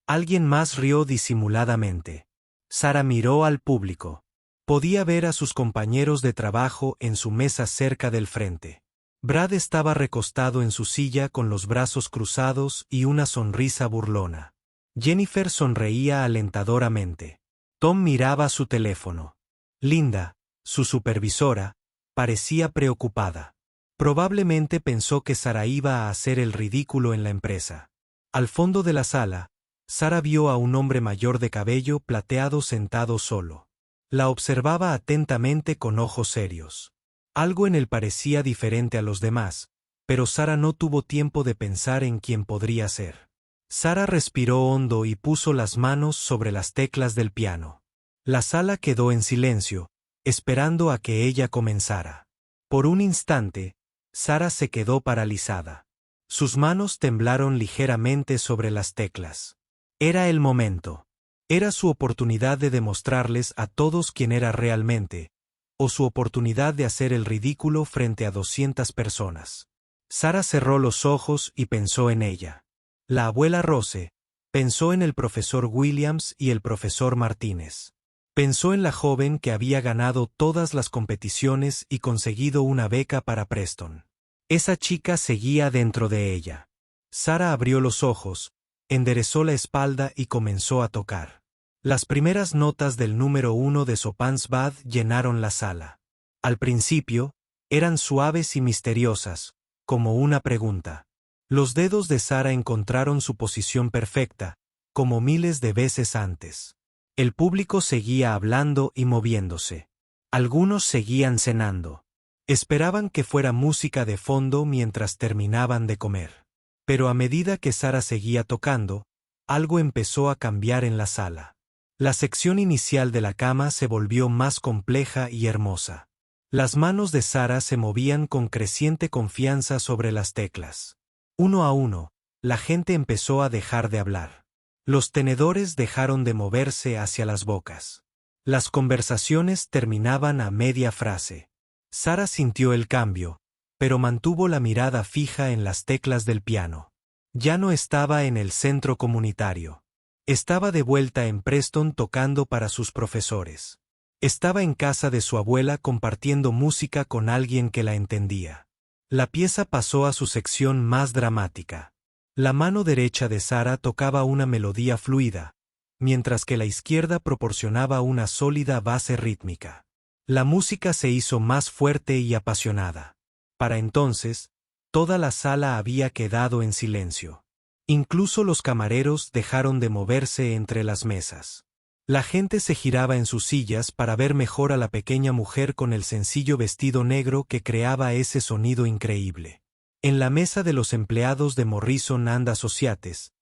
Alguien más rió disimuladamente. Sarah miró al público. Podía ver a sus compañeros de trabajo en su mesa cerca del frente. Brad estaba recostado en su silla con los brazos cruzados y una sonrisa burlona. Jennifer sonreía alentadoramente. Tom miraba su teléfono. Linda, su supervisora, parecía preocupada. Probablemente pensó que Sarah iba a hacer el ridículo en la empresa. Al fondo de la sala, Sarah vio a un hombre mayor de cabello plateado sentado solo. La observaba atentamente con ojos serios. Algo en él parecía diferente a los demás, pero Sara no tuvo tiempo de pensar en quién podría ser. Sara respiró hondo y puso las manos sobre las teclas del piano. La sala quedó en silencio, esperando a que ella comenzara. Por un instante, Sara se quedó paralizada. Sus manos temblaron ligeramente sobre las teclas. Era el momento. Era su oportunidad de demostrarles a todos quién era realmente, o su oportunidad de hacer el ridículo frente a 200 personas. Sara cerró los ojos y pensó en ella. La abuela Rose pensó en el profesor Williams y el profesor Martínez. Pensó en la joven que había ganado todas las competiciones y conseguido una beca para Preston. Esa chica seguía dentro de ella. Sara abrió los ojos, enderezó la espalda y comenzó a tocar. Las primeras notas del número 1 de Chopin's Bad llenaron la sala. Al principio, eran suaves y misteriosas, como una pregunta. Los dedos de Sara encontraron su posición perfecta, como miles de veces antes. El público seguía hablando y moviéndose. Algunos seguían cenando. Esperaban que fuera música de fondo mientras terminaban de comer. Pero a medida que Sara seguía tocando, algo empezó a cambiar en la sala. La sección inicial de la cama se volvió más compleja y hermosa. Las manos de Sara se movían con creciente confianza sobre las teclas. Uno a uno, la gente empezó a dejar de hablar. Los tenedores dejaron de moverse hacia las bocas. Las conversaciones terminaban a media frase. Sara sintió el cambio, pero mantuvo la mirada fija en las teclas del piano. Ya no estaba en el centro comunitario. Estaba de vuelta en Preston tocando para sus profesores. Estaba en casa de su abuela compartiendo música con alguien que la entendía. La pieza pasó a su sección más dramática. La mano derecha de Sara tocaba una melodía fluida, mientras que la izquierda proporcionaba una sólida base rítmica. La música se hizo más fuerte y apasionada. Para entonces, toda la sala había quedado en silencio. Incluso los camareros dejaron de moverse entre las mesas. La gente se giraba en sus sillas para ver mejor a la pequeña mujer con el sencillo vestido negro que creaba ese sonido increíble. En la mesa de los empleados de Morrison and Associates,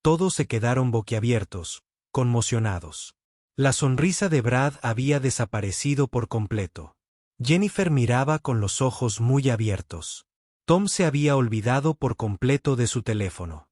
todos se quedaron boquiabiertos, conmocionados. La sonrisa de Brad había desaparecido por completo. Jennifer miraba con los ojos muy abiertos. Tom se había olvidado por completo de su teléfono.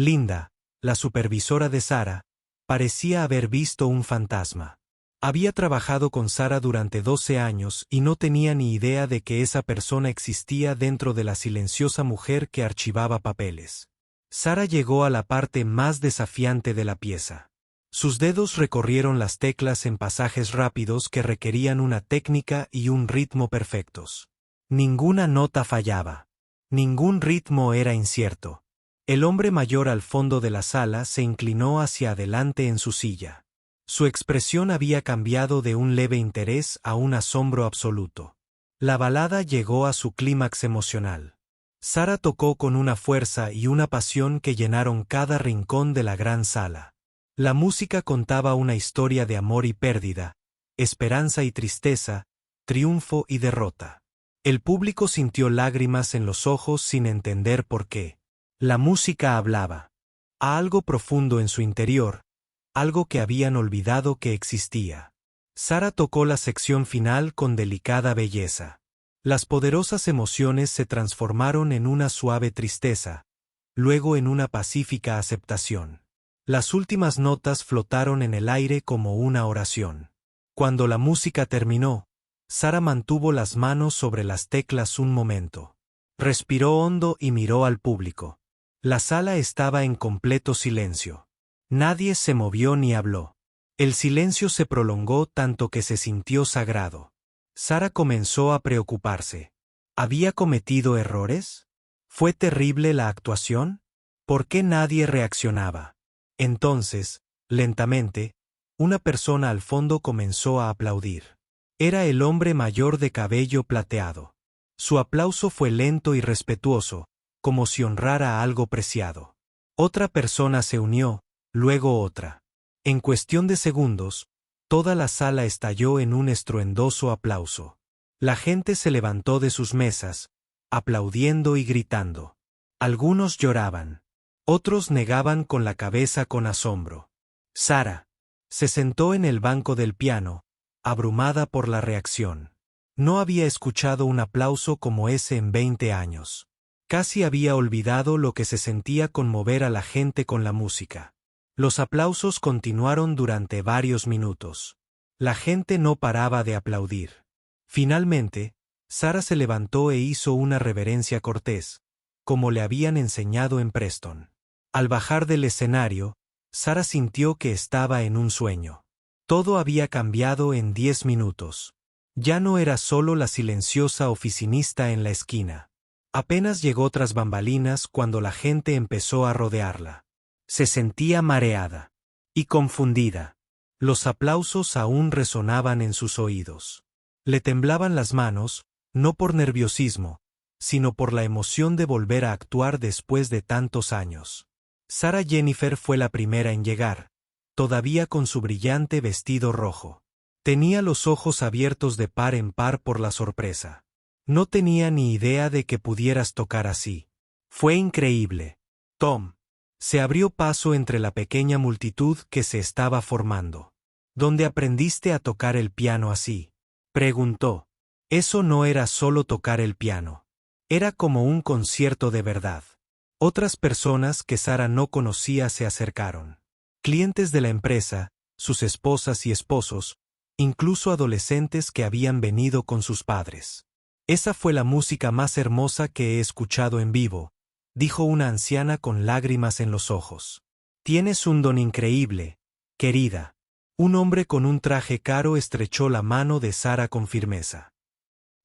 Linda, la supervisora de Sara, parecía haber visto un fantasma. Había trabajado con Sara durante 12 años y no tenía ni idea de que esa persona existía dentro de la silenciosa mujer que archivaba papeles. Sara llegó a la parte más desafiante de la pieza. Sus dedos recorrieron las teclas en pasajes rápidos que requerían una técnica y un ritmo perfectos. Ninguna nota fallaba. Ningún ritmo era incierto. El hombre mayor al fondo de la sala se inclinó hacia adelante en su silla. Su expresión había cambiado de un leve interés a un asombro absoluto. La balada llegó a su clímax emocional. Sara tocó con una fuerza y una pasión que llenaron cada rincón de la gran sala. La música contaba una historia de amor y pérdida, esperanza y tristeza, triunfo y derrota. El público sintió lágrimas en los ojos sin entender por qué. La música hablaba. A algo profundo en su interior, algo que habían olvidado que existía. Sara tocó la sección final con delicada belleza. Las poderosas emociones se transformaron en una suave tristeza, luego en una pacífica aceptación. Las últimas notas flotaron en el aire como una oración. Cuando la música terminó, Sara mantuvo las manos sobre las teclas un momento. Respiró hondo y miró al público. La sala estaba en completo silencio. Nadie se movió ni habló. El silencio se prolongó tanto que se sintió sagrado. Sara comenzó a preocuparse. ¿Había cometido errores? ¿Fue terrible la actuación? ¿Por qué nadie reaccionaba? Entonces, lentamente, una persona al fondo comenzó a aplaudir. Era el hombre mayor de cabello plateado. Su aplauso fue lento y respetuoso, como si honrara algo preciado. Otra persona se unió, luego otra. En cuestión de segundos, toda la sala estalló en un estruendoso aplauso. La gente se levantó de sus mesas, aplaudiendo y gritando. Algunos lloraban. Otros negaban con la cabeza con asombro. Sara se sentó en el banco del piano, abrumada por la reacción. No había escuchado un aplauso como ese en 20 años. Casi había olvidado lo que se sentía conmover a la gente con la música. Los aplausos continuaron durante varios minutos. La gente no paraba de aplaudir. Finalmente, Sara se levantó e hizo una reverencia cortés, como le habían enseñado en Preston. Al bajar del escenario, Sara sintió que estaba en un sueño. Todo había cambiado en 10 minutos. Ya no era solo la silenciosa oficinista en la esquina. Apenas llegó tras bambalinas cuando la gente empezó a rodearla. Se sentía mareada y confundida. Los aplausos aún resonaban en sus oídos. Le temblaban las manos, no por nerviosismo, sino por la emoción de volver a actuar después de tantos años. Sarah Jennifer fue la primera en llegar, todavía con su brillante vestido rojo. Tenía los ojos abiertos de par en par por la sorpresa. No tenía ni idea de que pudieras tocar así. Fue increíble. Tom. Se abrió paso entre la pequeña multitud que se estaba formando. ¿Dónde aprendiste a tocar el piano así?, preguntó. Eso no era solo tocar el piano. Era como un concierto de verdad. Otras personas que Sara no conocía se acercaron. Clientes de la empresa, sus esposas y esposos, incluso adolescentes que habían venido con sus padres. Esa fue la música más hermosa que he escuchado en vivo, dijo una anciana con lágrimas en los ojos. Tienes un don increíble, querida. Un hombre con un traje caro estrechó la mano de Sara con firmeza.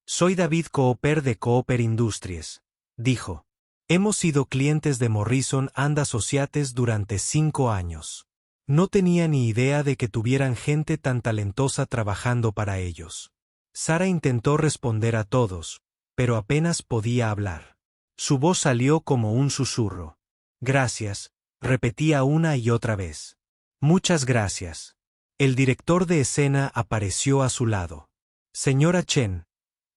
Soy David Cooper de Cooper Industries, dijo. Hemos sido clientes de Morrison and Associates durante 5 años. No tenía ni idea de que tuvieran gente tan talentosa trabajando para ellos. Sara intentó responder a todos, pero apenas podía hablar. Su voz salió como un susurro. Gracias, repetía una y otra vez. Muchas gracias. El director de escena apareció a su lado. Señora Chen,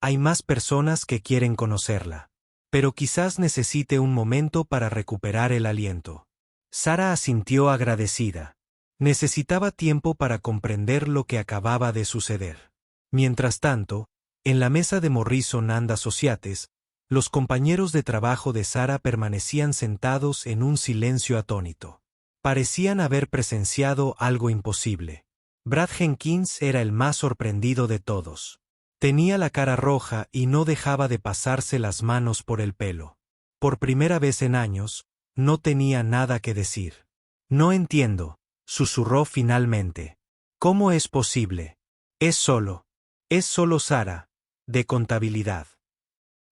hay más personas que quieren conocerla. Pero quizás necesite un momento para recuperar el aliento. Sara asintió agradecida. Necesitaba tiempo para comprender lo que acababa de suceder. Mientras tanto, en la mesa de Morrison and Associates, los compañeros de trabajo de Sara permanecían sentados en un silencio atónito. Parecían haber presenciado algo imposible. Brad Jenkins era el más sorprendido de todos. Tenía la cara roja y no dejaba de pasarse las manos por el pelo. Por primera vez en años, no tenía nada que decir. No entiendo, susurró finalmente. ¿Cómo es posible? Es solo Sara, de contabilidad.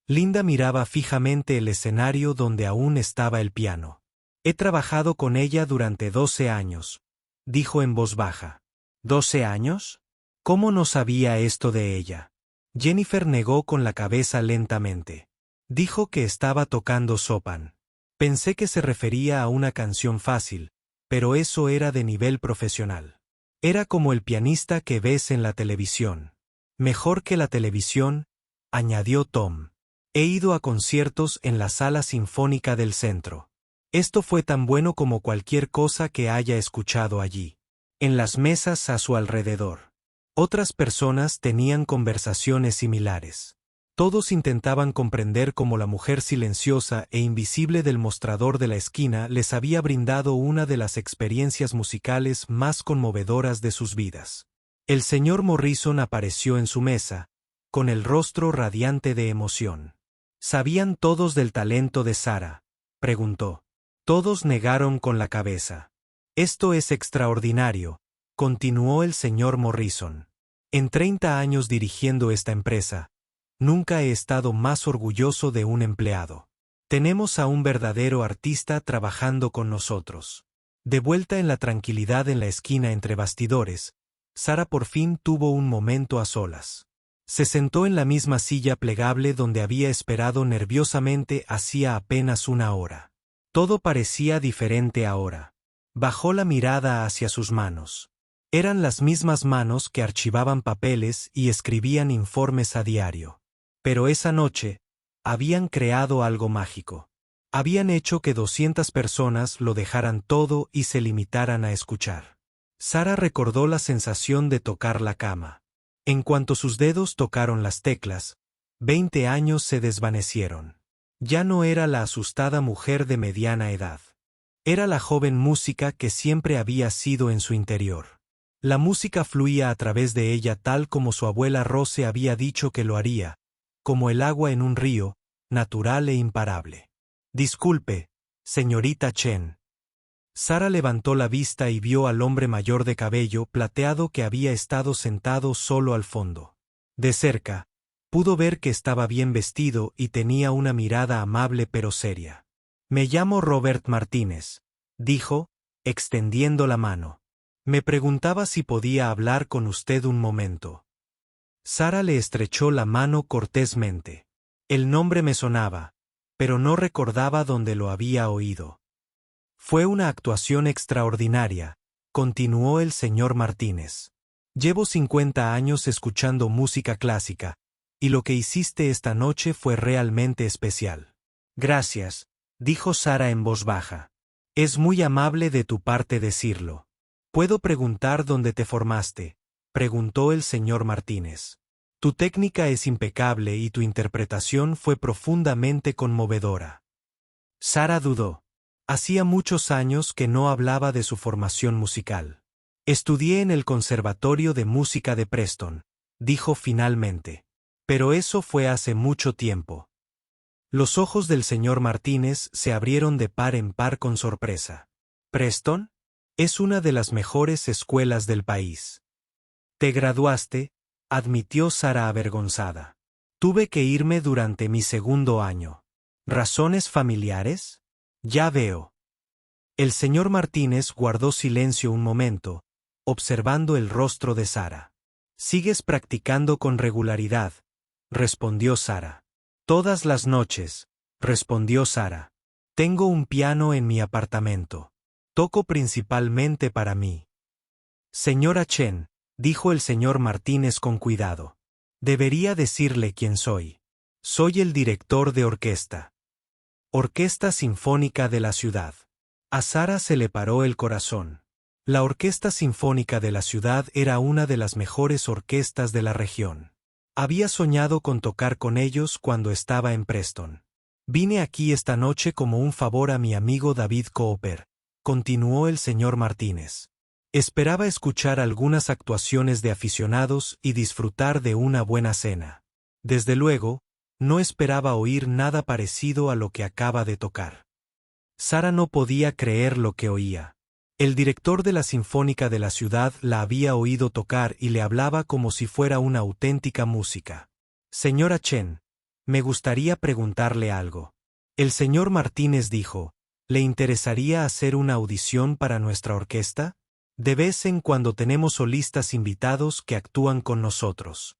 Linda miraba fijamente el escenario donde aún estaba el piano. He trabajado con ella durante 12 años, dijo en voz baja. ¿12 años? ¿Cómo no sabía esto de ella? Jennifer negó con la cabeza lentamente. Dijo que estaba tocando Chopin. Pensé que se refería a una canción fácil, pero eso era de nivel profesional. Era como el pianista que ves en la televisión. Mejor que la televisión, añadió Tom. He ido a conciertos en la sala sinfónica del centro. Esto fue tan bueno como cualquier cosa que haya escuchado allí. En las mesas a su alrededor. Otras personas tenían conversaciones similares. Todos intentaban comprender cómo la mujer silenciosa e invisible del mostrador de la esquina les había brindado una de las experiencias musicales más conmovedoras de sus vidas. El señor Morrison apareció en su mesa, con el rostro radiante de emoción. ¿Sabían todos del talento de Sara?, preguntó. Todos negaron con la cabeza. Esto es extraordinario, continuó el señor Morrison. En 30 años dirigiendo esta empresa, nunca he estado más orgulloso de un empleado. Tenemos a un verdadero artista trabajando con nosotros. De vuelta en la tranquilidad en la esquina entre bastidores, Sara por fin tuvo un momento a solas. Se sentó en la misma silla plegable donde había esperado nerviosamente hacía apenas una hora. Todo parecía diferente ahora. Bajó la mirada hacia sus manos. Eran las mismas manos que archivaban papeles y escribían informes a diario. Pero esa noche, habían creado algo mágico. Habían hecho que 200 personas lo dejaran todo y se limitaran a escuchar. Sara recordó la sensación de tocar la cama. En cuanto sus dedos tocaron las teclas, 20 años se desvanecieron. Ya no era la asustada mujer de mediana edad. Era la joven música que siempre había sido en su interior. La música fluía a través de ella tal como su abuela Rose había dicho que lo haría, como el agua en un río, natural e imparable. Disculpe, señorita Chen. Sara levantó la vista y vio al hombre mayor de cabello plateado que había estado sentado solo al fondo. De cerca, pudo ver que estaba bien vestido y tenía una mirada amable pero seria. Me llamo Robert Martínez, dijo, extendiendo la mano. Me preguntaba si podía hablar con usted un momento. Sara le estrechó la mano cortésmente. El nombre me sonaba, pero no recordaba dónde lo había oído. Fue una actuación extraordinaria, continuó el señor Martínez. Llevo 50 años escuchando música clásica, y lo que hiciste esta noche fue realmente especial. Gracias, dijo Sara en voz baja. Es muy amable de tu parte decirlo. ¿Puedo preguntar dónde te formaste?, preguntó el señor Martínez. Tu técnica es impecable y tu interpretación fue profundamente conmovedora. Sara dudó. Hacía muchos años que no hablaba de su formación musical. Estudié en el Conservatorio de Música de Preston, dijo finalmente. Pero eso fue hace mucho tiempo. Los ojos del señor Martínez se abrieron de par en par con sorpresa. ¿Preston? Es una de las mejores escuelas del país. ¿Te graduaste?, admitió Sara avergonzada. Tuve que irme durante mi segundo año. ¿Razones familiares? Ya veo. El señor Martínez guardó silencio un momento, observando el rostro de Sara. ¿Sigues practicando con regularidad?, respondió Sara. Todas las noches, respondió Sara. Tengo un piano en mi apartamento. Toco principalmente para mí. Señora Chen, dijo el señor Martínez con cuidado. Debería decirle quién soy. Soy el director de orquesta. Orquesta Sinfónica de la Ciudad. A Sara se le paró el corazón. La Orquesta Sinfónica de la Ciudad era una de las mejores orquestas de la región. Había soñado con tocar con ellos cuando estaba en Preston. Vine aquí esta noche como un favor a mi amigo David Cooper, continuó el señor Martínez. Esperaba escuchar algunas actuaciones de aficionados y disfrutar de una buena cena. Desde luego, no esperaba oír nada parecido a lo que acaba de tocar. Sara no podía creer lo que oía. El director de la Sinfónica de la Ciudad la había oído tocar y le hablaba como si fuera una auténtica música. Señora Chen, me gustaría preguntarle algo. El señor Martínez dijo, ¿le interesaría hacer una audición para nuestra orquesta? De vez en cuando tenemos solistas invitados que actúan con nosotros.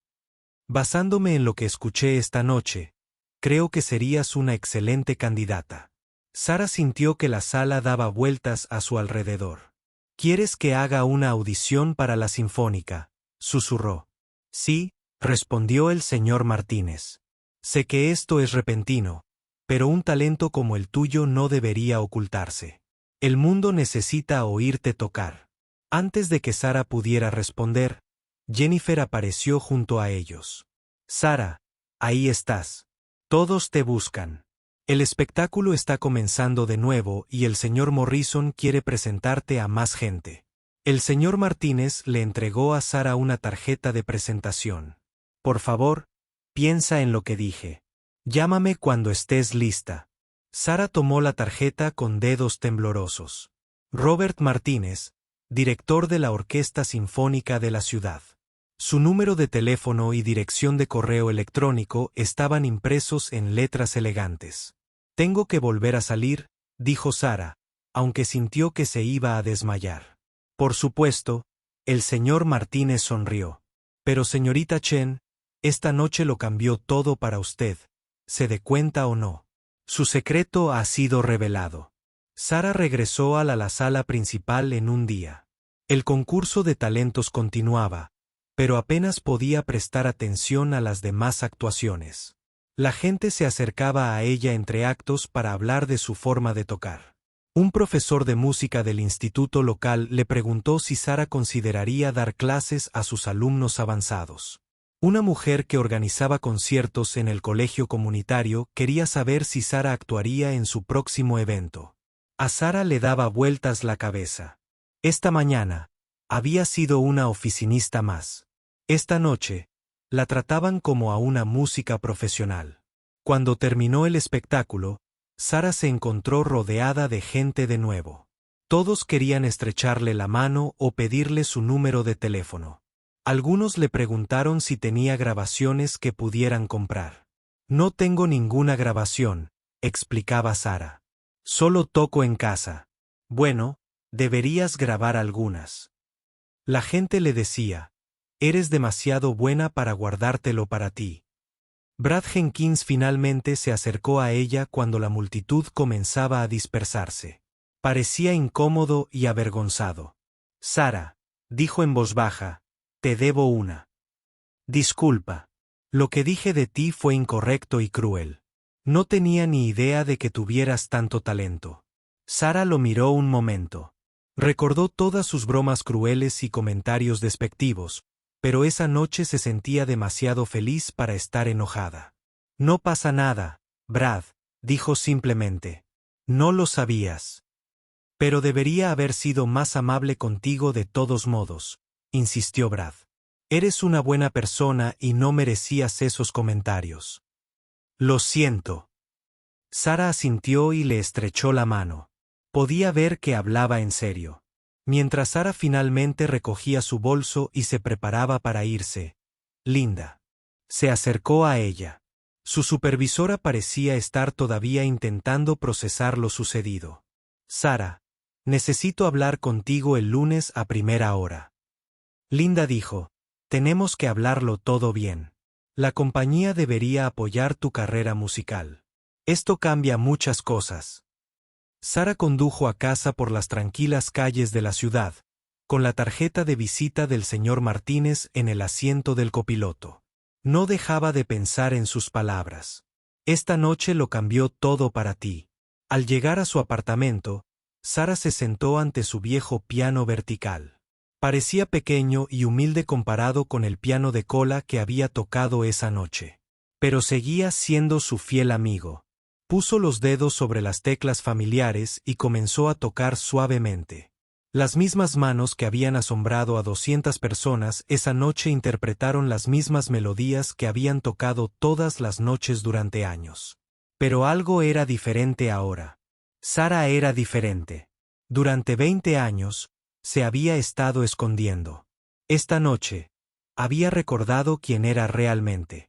Basándome en lo que escuché esta noche, creo que serías una excelente candidata. Sara sintió que la sala daba vueltas a su alrededor. ¿Quieres que haga una audición para la Sinfónica?, susurró. Sí, respondió el señor Martínez. Sé que esto es repentino, pero un talento como el tuyo no debería ocultarse. El mundo necesita oírte tocar. Antes de que Sara pudiera responder, Jennifer apareció junto a ellos. Sara, ahí estás. Todos te buscan. El espectáculo está comenzando de nuevo y el señor Morrison quiere presentarte a más gente. El señor Martínez le entregó a Sara una tarjeta de presentación. Por favor, piensa en lo que dije. Llámame cuando estés lista. Sara tomó la tarjeta con dedos temblorosos. Robert Martínez, director de la Orquesta Sinfónica de la Ciudad. Su número de teléfono y dirección de correo electrónico estaban impresos en letras elegantes. Tengo que volver a salir, dijo Sara, aunque sintió que se iba a desmayar. Por supuesto, el señor Martínez sonrió. Pero señorita Chen, esta noche lo cambió todo para usted, ¿se dé cuenta o no? Su secreto ha sido revelado. Sara regresó a la sala principal en un día. El concurso de talentos continuaba, pero apenas podía prestar atención a las demás actuaciones. La gente se acercaba a ella entre actos para hablar de su forma de tocar. Un profesor de música del instituto local le preguntó si Sara consideraría dar clases a sus alumnos avanzados. Una mujer que organizaba conciertos en el colegio comunitario quería saber si Sara actuaría en su próximo evento. A Sara le daba vueltas la cabeza. Esta mañana, había sido una oficinista más. Esta noche, la trataban como a una música profesional. Cuando terminó el espectáculo, Sara se encontró rodeada de gente de nuevo. Todos querían estrecharle la mano o pedirle su número de teléfono. Algunos le preguntaron si tenía grabaciones que pudieran comprar. No tengo ninguna grabación, explicaba Sara. Solo toco en casa. Bueno, deberías grabar algunas. La gente le decía, eres demasiado buena para guardártelo para ti. Brad Jenkins finalmente se acercó a ella cuando la multitud comenzaba a dispersarse. Parecía incómodo y avergonzado. Sara, dijo en voz baja, te debo una. Disculpa. Lo que dije de ti fue incorrecto y cruel. No tenía ni idea de que tuvieras tanto talento. Sara lo miró un momento. Recordó todas sus bromas crueles y comentarios despectivos, pero esa noche se sentía demasiado feliz para estar enojada. No pasa nada, Brad, dijo simplemente. No lo sabías. Pero debería haber sido más amable contigo de todos modos, insistió Brad. Eres una buena persona y no merecías esos comentarios. Lo siento. Sara asintió y le estrechó la mano. Podía ver que hablaba en serio. Mientras Sara finalmente recogía su bolso y se preparaba para irse, Linda se acercó a ella. Su supervisora parecía estar todavía intentando procesar lo sucedido. Sara, necesito hablar contigo el lunes a primera hora. Linda dijo, tenemos que hablarlo todo bien. La compañía debería apoyar tu carrera musical. Esto cambia muchas cosas. Sara condujo a casa por las tranquilas calles de la ciudad, con la tarjeta de visita del señor Martínez en el asiento del copiloto. No dejaba de pensar en sus palabras. Esta noche lo cambió todo para ti. Al llegar a su apartamento, Sara se sentó ante su viejo piano vertical. Parecía pequeño y humilde comparado con el piano de cola que había tocado esa noche. Pero seguía siendo su fiel amigo. Puso los dedos sobre las teclas familiares y comenzó a tocar suavemente. Las mismas manos que habían asombrado a 200 personas esa noche interpretaron las mismas melodías que habían tocado todas las noches durante años. Pero algo era diferente ahora. Sara era diferente. Durante 20 años, se había estado escondiendo. Esta noche, había recordado quién era realmente.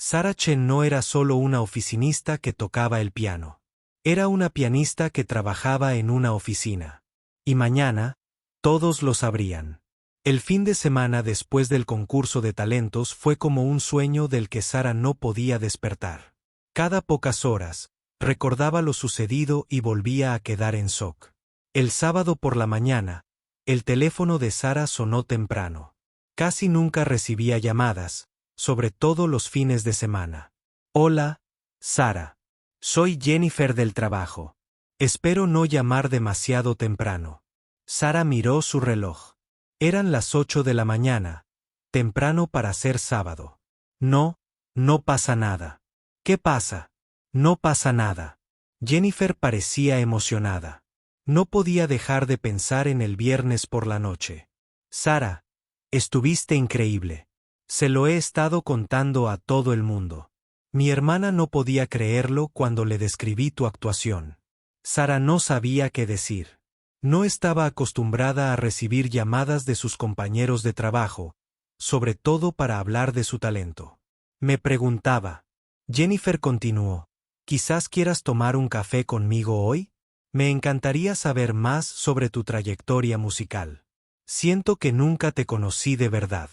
Sara Chen no era solo una oficinista que tocaba el piano. Era una pianista que trabajaba en una oficina. Y mañana, todos lo sabrían. El fin de semana después del concurso de talentos fue como un sueño del que Sara no podía despertar. Cada pocas horas, recordaba lo sucedido y volvía a quedar en shock. El sábado por la mañana, el teléfono de Sara sonó temprano. Casi nunca recibía llamadas, sobre todo los fines de semana. Hola, Sara. Soy Jennifer del trabajo. Espero no llamar demasiado temprano. Sara miró su reloj. Eran las 8 de la mañana, temprano para ser sábado. No, no pasa nada. ¿Qué pasa? No pasa nada. Jennifer parecía emocionada. No podía dejar de pensar en el viernes por la noche. Sara, estuviste increíble. Se lo he estado contando a todo el mundo. Mi hermana no podía creerlo cuando le describí tu actuación. Sara no sabía qué decir. No estaba acostumbrada a recibir llamadas de sus compañeros de trabajo, sobre todo para hablar de su talento. Me preguntaba. Jennifer continuó, ¿quizás quieras tomar un café conmigo hoy? Me encantaría saber más sobre tu trayectoria musical. Siento que nunca te conocí de verdad.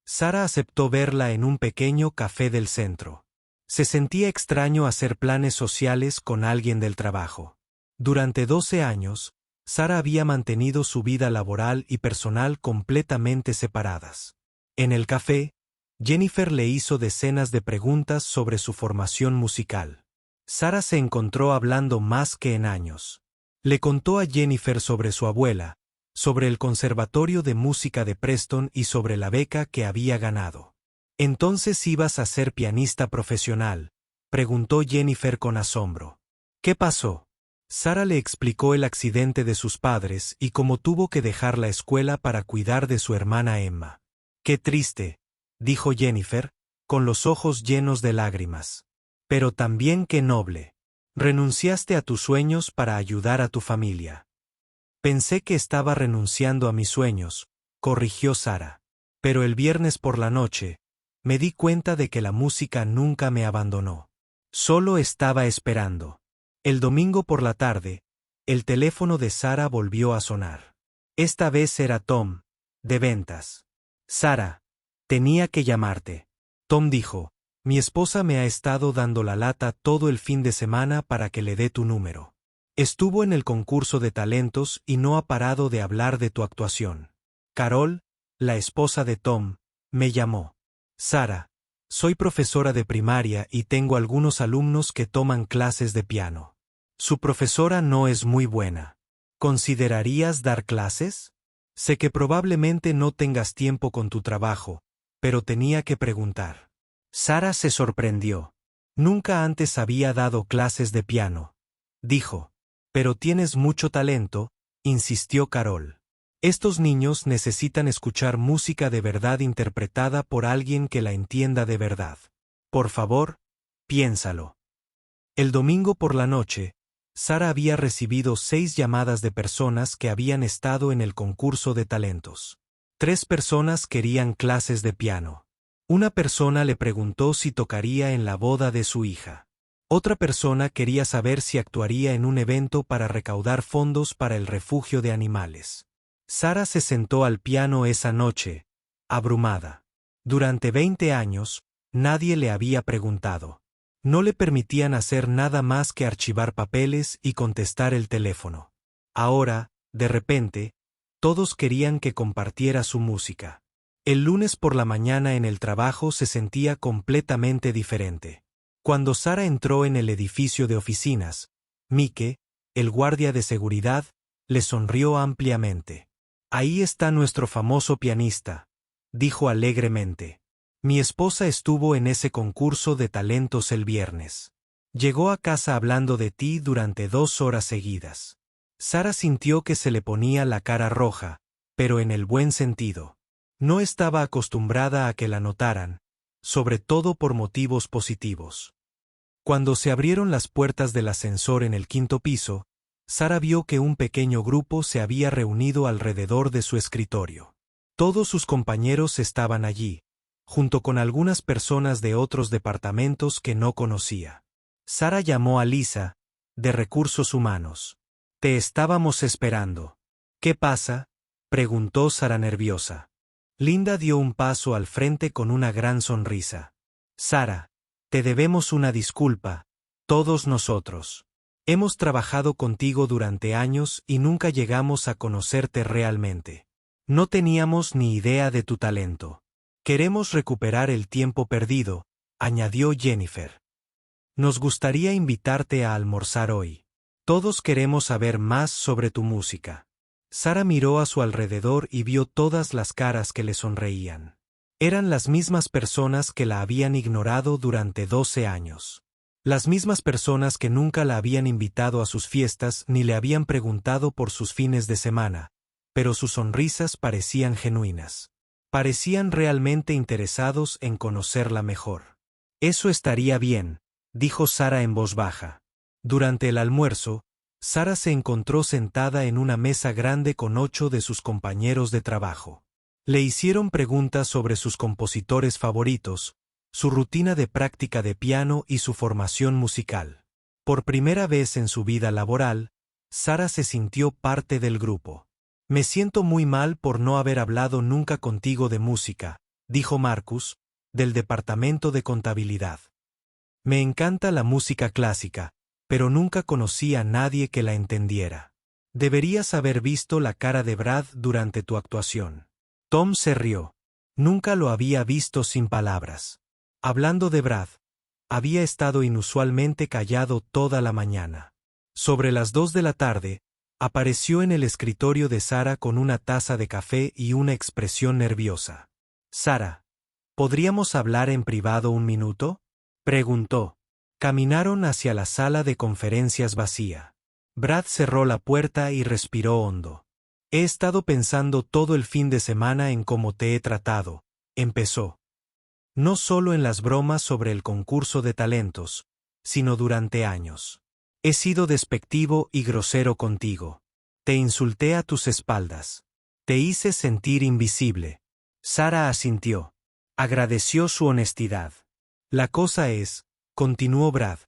Sara aceptó verla en un pequeño café del centro. Se sentía extraño hacer planes sociales con alguien del trabajo. Durante 12 años, Sara había mantenido su vida laboral y personal completamente separadas. En el café, Jennifer le hizo decenas de preguntas sobre su formación musical. Sara se encontró hablando más que en años. Le contó a Jennifer sobre su abuela, sobre el Conservatorio de Música de Preston y sobre la beca que había ganado. «¿Entonces ibas a ser pianista profesional?», preguntó Jennifer con asombro. «¿Qué pasó?». Sara le explicó el accidente de sus padres y cómo tuvo que dejar la escuela para cuidar de su hermana Emma. «Qué triste», dijo Jennifer, con los ojos llenos de lágrimas. «Pero también qué noble. Renunciaste a tus sueños para ayudar a tu familia». «Pensé que estaba renunciando a mis sueños», corrigió Sara. «Pero el viernes por la noche, me di cuenta de que la música nunca me abandonó. Solo estaba esperando». El domingo por la tarde, el teléfono de Sara volvió a sonar. Esta vez era Tom, de ventas. «Sara, tenía que llamarte». Tom dijo, «Mi esposa me ha estado dando la lata todo el fin de semana para que le dé tu número. Estuvo en el concurso de talentos y no ha parado de hablar de tu actuación». Carol, la esposa de Tom, me llamó. «Sara, soy profesora de primaria y tengo algunos alumnos que toman clases de piano. Su profesora no es muy buena. ¿Considerarías dar clases? Sé que probablemente no tengas tiempo con tu trabajo, pero tenía que preguntar». Sara se sorprendió. Nunca antes había dado clases de piano. Dijo, «Pero tienes mucho talento», insistió Carol. «Estos niños necesitan escuchar música de verdad interpretada por alguien que la entienda de verdad. Por favor, piénsalo». El domingo por la noche, Sara había recibido 6 llamadas de personas que habían estado en el concurso de talentos. 3 personas querían clases de piano. Una persona le preguntó si tocaría en la boda de su hija. Otra persona quería saber si actuaría en un evento para recaudar fondos para el refugio de animales. Sara se sentó al piano esa noche, abrumada. Durante 20 años, nadie le había preguntado. No le permitían hacer nada más que archivar papeles y contestar el teléfono. Ahora, de repente, todos querían que compartiera su música. El lunes por la mañana en el trabajo se sentía completamente diferente. Cuando Sara entró en el edificio de oficinas, Mike, el guardia de seguridad, le sonrió ampliamente. «Ahí está nuestro famoso pianista», dijo alegremente. «Mi esposa estuvo en ese concurso de talentos el viernes. Llegó a casa hablando de ti durante 2 horas seguidas». Sara sintió que se le ponía la cara roja, pero en el buen sentido. No estaba acostumbrada a que la notaran, sobre todo por motivos positivos. Cuando se abrieron las puertas del ascensor en el 5º piso, Sara vio que un pequeño grupo se había reunido alrededor de su escritorio. Todos sus compañeros estaban allí, junto con algunas personas de otros departamentos que no conocía. Sara llamó a Lisa, de Recursos Humanos. «Te estábamos esperando». «¿Qué pasa?», preguntó Sara nerviosa. Linda dio un paso al frente con una gran sonrisa. «Sara, te debemos una disculpa, todos nosotros. Hemos trabajado contigo durante años y nunca llegamos a conocerte realmente. No teníamos ni idea de tu talento. Queremos recuperar el tiempo perdido», añadió Jennifer. «Nos gustaría invitarte a almorzar hoy. Todos queremos saber más sobre tu música». Sara miró a su alrededor y vio todas las caras que le sonreían. Eran las mismas personas que la habían ignorado durante 12 años. Las mismas personas que nunca la habían invitado a sus fiestas ni le habían preguntado por sus fines de semana, pero sus sonrisas parecían genuinas. Parecían realmente interesados en conocerla mejor. «Eso estaría bien», dijo Sara en voz baja. Durante el almuerzo, Sara se encontró sentada en una mesa grande con 8 de sus compañeros de trabajo. Le hicieron preguntas sobre sus compositores favoritos, su rutina de práctica de piano y su formación musical. Por primera vez en su vida laboral, Sara se sintió parte del grupo. «Me siento muy mal por no haber hablado nunca contigo de música», dijo Marcus, del departamento de contabilidad. «Me encanta la música clásica, pero nunca conocí a nadie que la entendiera». Deberías haber visto la cara de Brad durante tu actuación. Tom se rió. Nunca lo había visto sin palabras. Hablando de Brad, había estado inusualmente callado toda la mañana. Sobre las 2 de la tarde, apareció en el escritorio de Sara con una taza de café y una expresión nerviosa. «Sara, ¿podríamos hablar en privado un minuto?», preguntó. Caminaron hacia la sala de conferencias vacía. Brad cerró la puerta y respiró hondo. «He estado pensando todo el fin de semana en cómo te he tratado», empezó. «No solo en las bromas sobre el concurso de talentos, sino durante años. He sido despectivo y grosero contigo. Te insulté a tus espaldas. Te hice sentir invisible». Sara asintió. Agradeció su honestidad. «La cosa es», continuó Brad,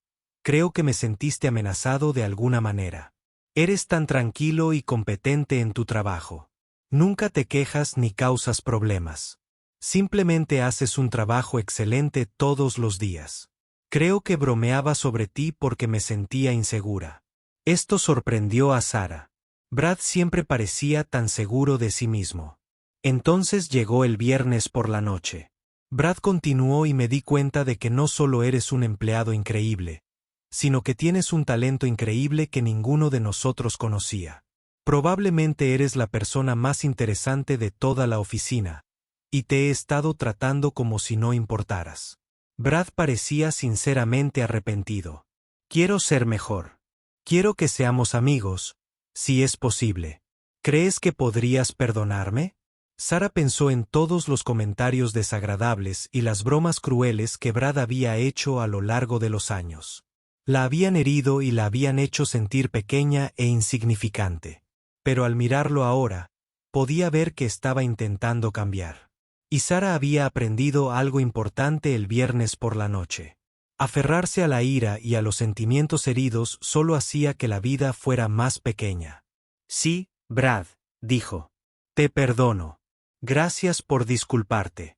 «creo que me sentiste amenazado de alguna manera. Eres tan tranquilo y competente en tu trabajo. Nunca te quejas ni causas problemas. Simplemente haces un trabajo excelente todos los días. Creo que bromeaba sobre ti porque me sentía insegura». Esto sorprendió a Sara. Brad siempre parecía tan seguro de sí mismo. Entonces llegó el viernes por la noche. Brad continuó y me di cuenta de que no solo eres un empleado increíble, sino que tienes un talento increíble que ninguno de nosotros conocía. Probablemente eres la persona más interesante de toda la oficina, y te he estado tratando como si no importaras. Brad parecía sinceramente arrepentido. «Quiero ser mejor. Quiero que seamos amigos, si es posible. ¿Crees que podrías perdonarme?». Sara pensó en todos los comentarios desagradables y las bromas crueles que Brad había hecho a lo largo de los años. La habían herido y la habían hecho sentir pequeña e insignificante. Pero al mirarlo ahora, podía ver que estaba intentando cambiar. Y Sara había aprendido algo importante el viernes por la noche. Aferrarse a la ira y a los sentimientos heridos solo hacía que la vida fuera más pequeña. «Sí, Brad», dijo. «Te perdono. Gracias por disculparte».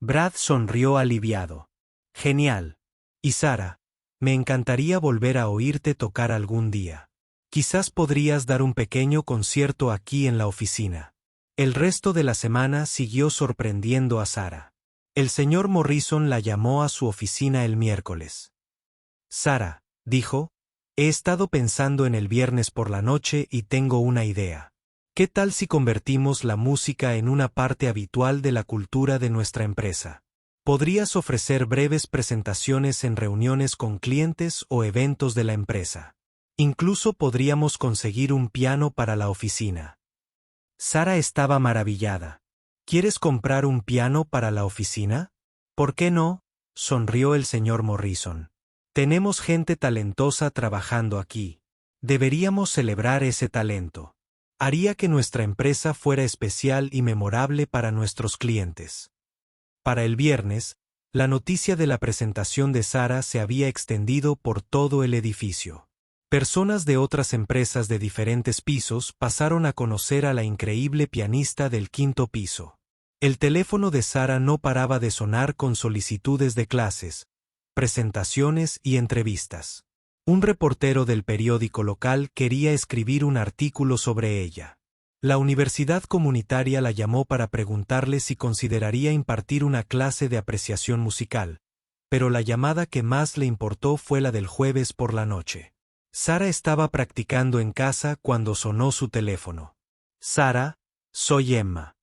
Brad sonrió aliviado. «Genial. Y Sara, me encantaría volver a oírte tocar algún día. Quizás podrías dar un pequeño concierto aquí en la oficina». El resto de la semana siguió sorprendiendo a Sara. El señor Morrison la llamó a su oficina el miércoles. «Sara», dijo, «he estado pensando en el viernes por la noche y tengo una idea. ¿Qué tal si convertimos la música en una parte habitual de la cultura de nuestra empresa? Podrías ofrecer breves presentaciones en reuniones con clientes o eventos de la empresa. Incluso podríamos conseguir un piano para la oficina». Sara estaba maravillada. «¿Quieres comprar un piano para la oficina?». «¿Por qué no?», sonrió el señor Morrison. «Tenemos gente talentosa trabajando aquí. Deberíamos celebrar ese talento. Haría que nuestra empresa fuera especial y memorable para nuestros clientes». Para el viernes, la noticia de la presentación de Sara se había extendido por todo el edificio. Personas de otras empresas de diferentes pisos pasaron a conocer a la increíble pianista del 5º piso. El teléfono de Sara no paraba de sonar con solicitudes de clases, presentaciones y entrevistas. Un reportero del periódico local quería escribir un artículo sobre ella. La universidad comunitaria la llamó para preguntarle si consideraría impartir una clase de apreciación musical, pero la llamada que más le importó fue la del jueves por la noche. Sara estaba practicando en casa cuando sonó su teléfono. «Sara, soy Emma».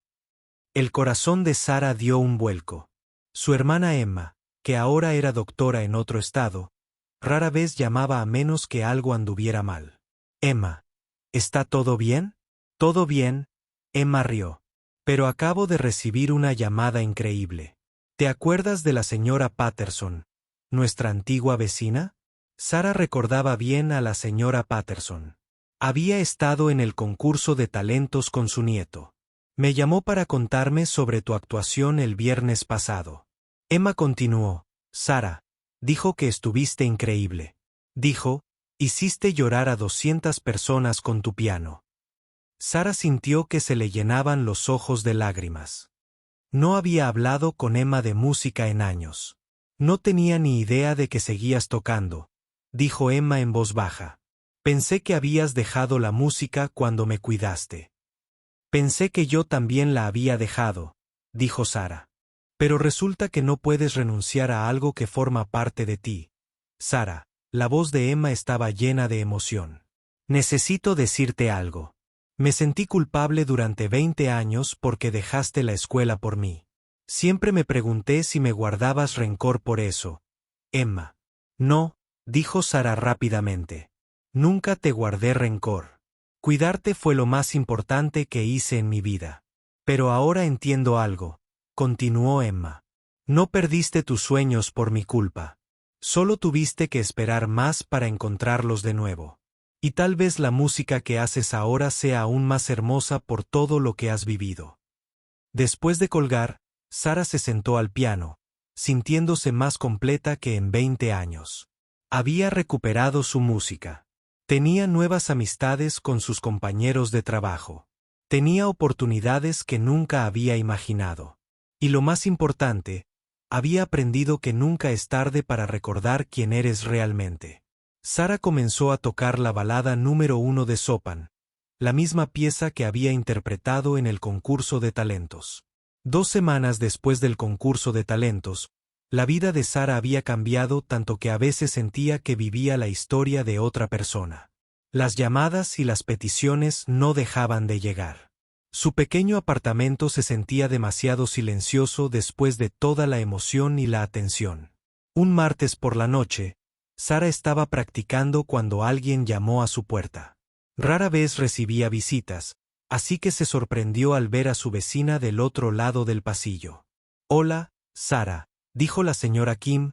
El corazón de Sara dio un vuelco. Su hermana Emma, que ahora era doctora en otro estado, rara vez llamaba a menos que algo anduviera mal. «Emma, ¿está todo bien?». «Todo bien», Emma rió. «Pero acabo de recibir una llamada increíble. ¿Te acuerdas de la señora Patterson, nuestra antigua vecina?». Sara recordaba bien a la señora Patterson. Había estado en el concurso de talentos con su nieto. «Me llamó para contarme sobre tu actuación el viernes pasado». Emma continuó. «Sara, dijo que estuviste increíble. Dijo, hiciste llorar a 200 personas con tu piano». Sara sintió que se le llenaban los ojos de lágrimas. No había hablado con Emma de música en años. «No tenía ni idea de que seguías tocando», dijo Emma en voz baja. Pensé que habías dejado la música cuando me cuidaste. Pensé que yo también la había dejado, dijo Sara. Pero resulta que no puedes renunciar a algo que forma parte de ti. Sara, la voz de Emma estaba llena de emoción. Necesito decirte algo. Me sentí culpable durante 20 años porque dejaste la escuela por mí. Siempre me pregunté si me guardabas rencor por eso. Emma. No, dijo Sara rápidamente. Nunca te guardé rencor. Cuidarte fue lo más importante que hice en mi vida. Pero ahora entiendo algo, continuó Emma. No perdiste tus sueños por mi culpa. Solo tuviste que esperar más para encontrarlos de nuevo. Y tal vez la música que haces ahora sea aún más hermosa por todo lo que has vivido. Después de colgar, Sara se sentó al piano, sintiéndose más completa que en 20 años. Había recuperado su música. Tenía nuevas amistades con sus compañeros de trabajo. Tenía oportunidades que nunca había imaginado. Y lo más importante, había aprendido que nunca es tarde para recordar quién eres realmente. Sara comenzó a tocar la balada número 1 de Chopin, la misma pieza que había interpretado en el concurso de talentos. 2 semanas después del concurso de talentos, la vida de Sara había cambiado tanto que a veces sentía que vivía la historia de otra persona. Las llamadas y las peticiones no dejaban de llegar. Su pequeño apartamento se sentía demasiado silencioso después de toda la emoción y la atención. Un martes por la noche, Sara estaba practicando cuando alguien llamó a su puerta. Rara vez recibía visitas, así que se sorprendió al ver a su vecina del otro lado del pasillo. Hola, Sara, dijo la señora Kim,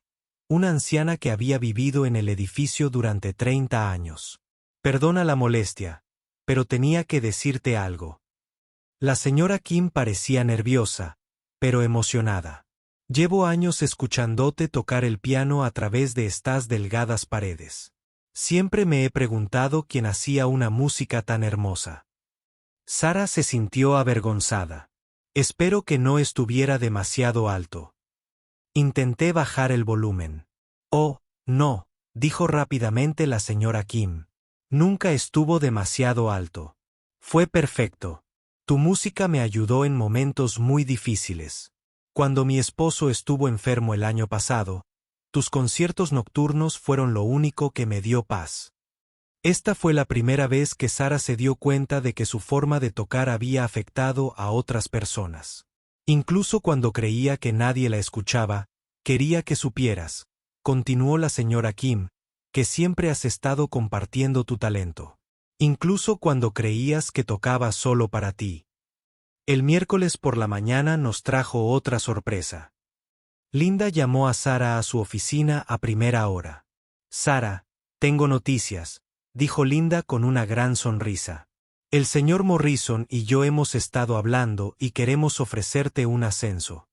una anciana que había vivido en el edificio durante 30 años. Perdona la molestia, pero tenía que decirte algo. La señora Kim parecía nerviosa, pero emocionada. Llevo años escuchándote tocar el piano a través de estas delgadas paredes. Siempre me he preguntado quién hacía una música tan hermosa. Sara se sintió avergonzada. Espero que no estuviera demasiado alto. Intenté bajar el volumen. Oh, no, dijo rápidamente la señora Kim. Nunca estuvo demasiado alto. Fue perfecto. Tu música me ayudó en momentos muy difíciles. Cuando mi esposo estuvo enfermo el año pasado, tus conciertos nocturnos fueron lo único que me dio paz. Esta fue la primera vez que Sara se dio cuenta de que su forma de tocar había afectado a otras personas. Incluso cuando creía que nadie la escuchaba, quería que supieras, continuó la señora Kim, que siempre has estado compartiendo tu talento. Incluso cuando creías que tocabas solo para ti. El miércoles por la mañana nos trajo otra sorpresa. Linda llamó a Sara a su oficina a primera hora. Sara, tengo noticias, dijo Linda con una gran sonrisa. El señor Morrison y yo hemos estado hablando y queremos ofrecerte un ascenso.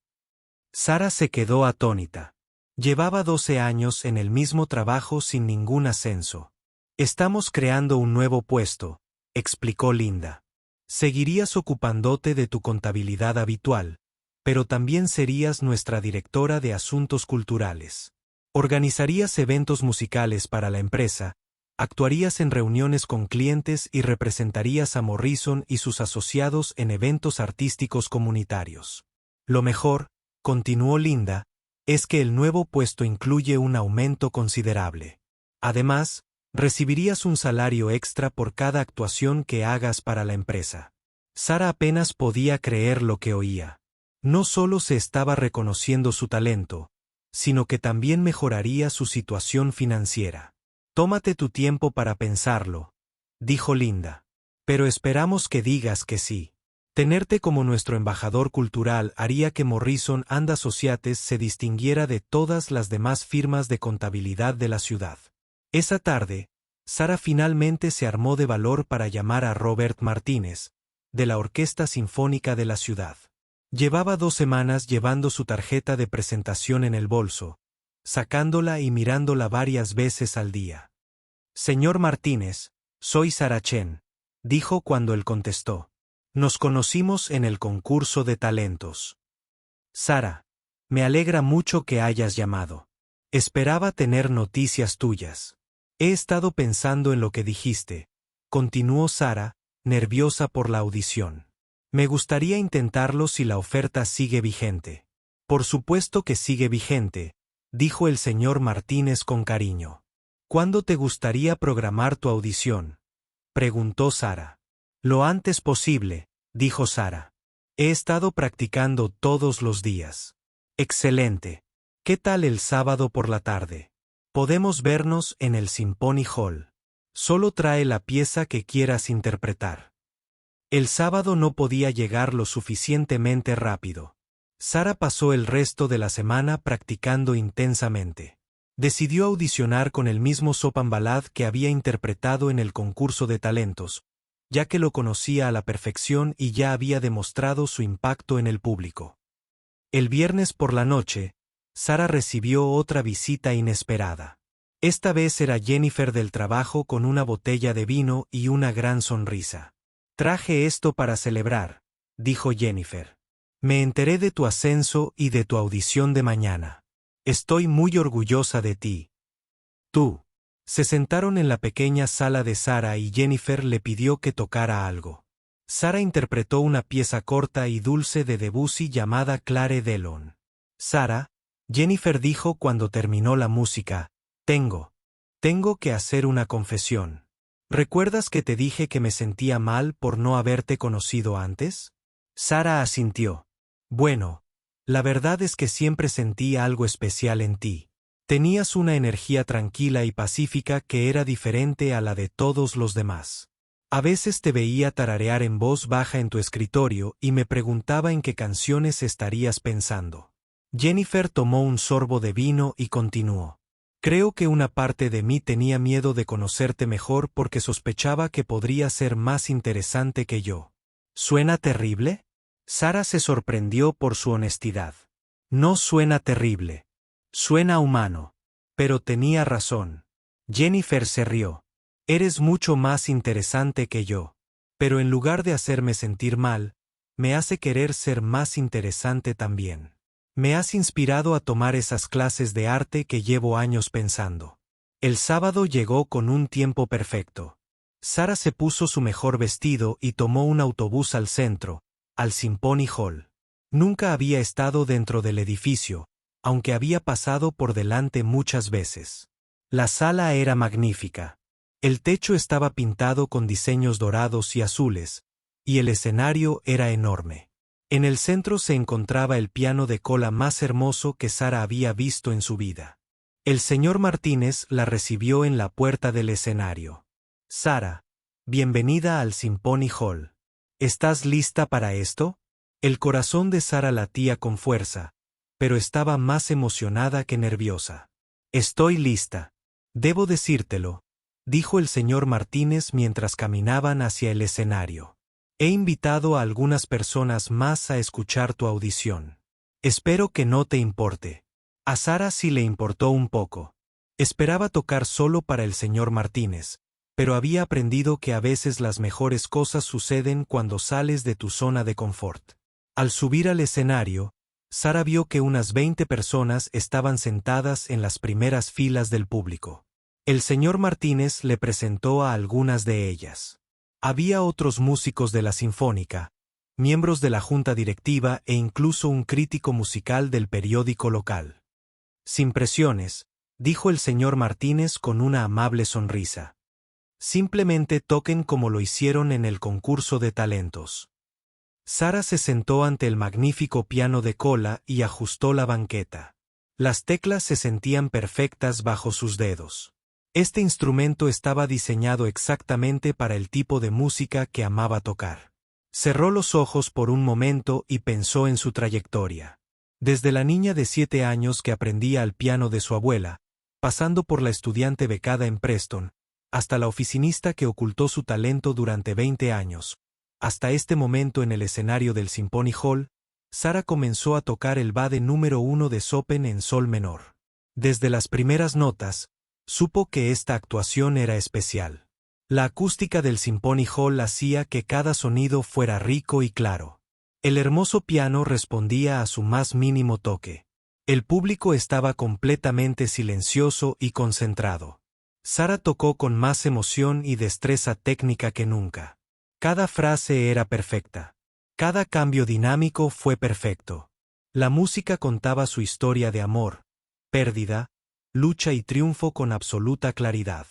Sara se quedó atónita. Llevaba 12 años en el mismo trabajo sin ningún ascenso. Estamos creando un nuevo puesto, explicó Linda. Seguirías ocupándote de tu contabilidad habitual, pero también serías nuestra directora de asuntos culturales. Organizarías eventos musicales para la empresa, actuarías en reuniones con clientes y representarías a Morrison y sus asociados en eventos artísticos comunitarios. Lo mejor, continuó Linda, es que el nuevo puesto incluye un aumento considerable. Además, recibirías un salario extra por cada actuación que hagas para la empresa. Sara apenas podía creer lo que oía. No solo se estaba reconociendo su talento, sino que también mejoraría su situación financiera. Tómate tu tiempo para pensarlo, dijo Linda. Pero esperamos que digas que sí. Tenerte como nuestro embajador cultural haría que Morrison and Associates se distinguiera de todas las demás firmas de contabilidad de la ciudad. Esa tarde, Sara finalmente se armó de valor para llamar a Robert Martínez, de la Orquesta Sinfónica de la ciudad. Llevaba 2 semanas llevando su tarjeta de presentación en el bolso, sacándola y mirándola varias veces al día. Señor Martínez, soy Sara Chen, dijo cuando él contestó. Nos conocimos en el concurso de talentos. Sara, me alegra mucho que hayas llamado. Esperaba tener noticias tuyas. He estado pensando en lo que dijiste, continuó Sara, nerviosa por la audición. Me gustaría intentarlo si la oferta sigue vigente. Por supuesto que sigue vigente, dijo el señor Martínez con cariño. ¿Cuándo te gustaría programar tu audición?, preguntó Sara. Lo antes posible, dijo Sara. He estado practicando todos los días. Excelente. ¿Qué tal el sábado por la tarde? Podemos vernos en el Symphony Hall. Solo trae la pieza que quieras interpretar. El sábado no podía llegar lo suficientemente rápido. Sara pasó el resto de la semana practicando intensamente. Decidió audicionar con el mismo Chopin Ballad que había interpretado en el concurso de talentos, ya que lo conocía a la perfección y ya había demostrado su impacto en el público. El viernes por la noche, Sara recibió otra visita inesperada. Esta vez era Jennifer del trabajo con una botella de vino y una gran sonrisa. Traje esto para celebrar, dijo Jennifer. Me enteré de tu ascenso y de tu audición de mañana. Estoy muy orgullosa de ti. Tú. Se sentaron en la pequeña sala de Sara y Jennifer le pidió que tocara algo. Sara interpretó una pieza corta y dulce de Debussy llamada Claire de Lune. Sara, Jennifer dijo cuando terminó la música, tengo que hacer una confesión. ¿Recuerdas que te dije que me sentía mal por no haberte conocido antes? Sara asintió. Bueno, la verdad es que siempre sentí algo especial en ti. Tenías una energía tranquila y pacífica que era diferente a la de todos los demás. A veces te veía tararear en voz baja en tu escritorio y me preguntaba en qué canciones estarías pensando. Jennifer tomó un sorbo de vino y continuó. Creo que una parte de mí tenía miedo de conocerte mejor porque sospechaba que podría ser más interesante que yo. ¿Suena terrible? Sara se sorprendió por su honestidad. No suena terrible. Suena humano. Pero tenía razón. Jennifer se rió. Eres mucho más interesante que yo. Pero en lugar de hacerme sentir mal, me hace querer ser más interesante también. Me has inspirado a tomar esas clases de arte que llevo años pensando. El sábado llegó con un tiempo perfecto. Sara se puso su mejor vestido y tomó un autobús al centro, al Symphony Hall. Nunca había estado dentro del edificio, aunque había pasado por delante muchas veces. La sala era magnífica. El techo estaba pintado con diseños dorados y azules, y el escenario era enorme. En el centro se encontraba el piano de cola más hermoso que Sara había visto en su vida. El señor Martínez la recibió en la puerta del escenario. Sara, bienvenida al Symphony Hall. ¿Estás lista para esto? El corazón de Sara latía con fuerza, pero estaba más emocionada que nerviosa. Estoy lista. Debo decírtelo, dijo el señor Martínez mientras caminaban hacia el escenario. He invitado a algunas personas más a escuchar tu audición. Espero que no te importe. A Sara sí le importó un poco. Esperaba tocar solo para el señor Martínez, pero había aprendido que a veces las mejores cosas suceden cuando sales de tu zona de confort. Al subir al escenario, Sara vio que unas 20 personas estaban sentadas en las primeras filas del público. El señor Martínez le presentó a algunas de ellas. Había otros músicos de la Sinfónica, miembros de la junta directiva e incluso un crítico musical del periódico local. Sin presiones, dijo el señor Martínez con una amable sonrisa. Simplemente toquen como lo hicieron en el concurso de talentos. Sara se sentó ante el magnífico piano de cola y ajustó la banqueta. Las teclas se sentían perfectas bajo sus dedos. Este instrumento estaba diseñado exactamente para el tipo de música que amaba tocar. Cerró los ojos por un momento y pensó en su trayectoria. Desde la niña de 7 años que aprendía al piano de su abuela, pasando por la estudiante becada en Preston, hasta la oficinista que ocultó su talento durante 20 años, hasta este momento en el escenario del Symphony Hall, Sara comenzó a tocar el Bade número 1 de Chopin en sol menor. Desde las primeras notas, supo que esta actuación era especial. La acústica del Symphony Hall hacía que cada sonido fuera rico y claro. El hermoso piano respondía a su más mínimo toque. El público estaba completamente silencioso y concentrado. Sara tocó con más emoción y destreza técnica que nunca. Cada frase era perfecta. Cada cambio dinámico fue perfecto. La música contaba su historia de amor, pérdida, lucha y triunfo con absoluta claridad.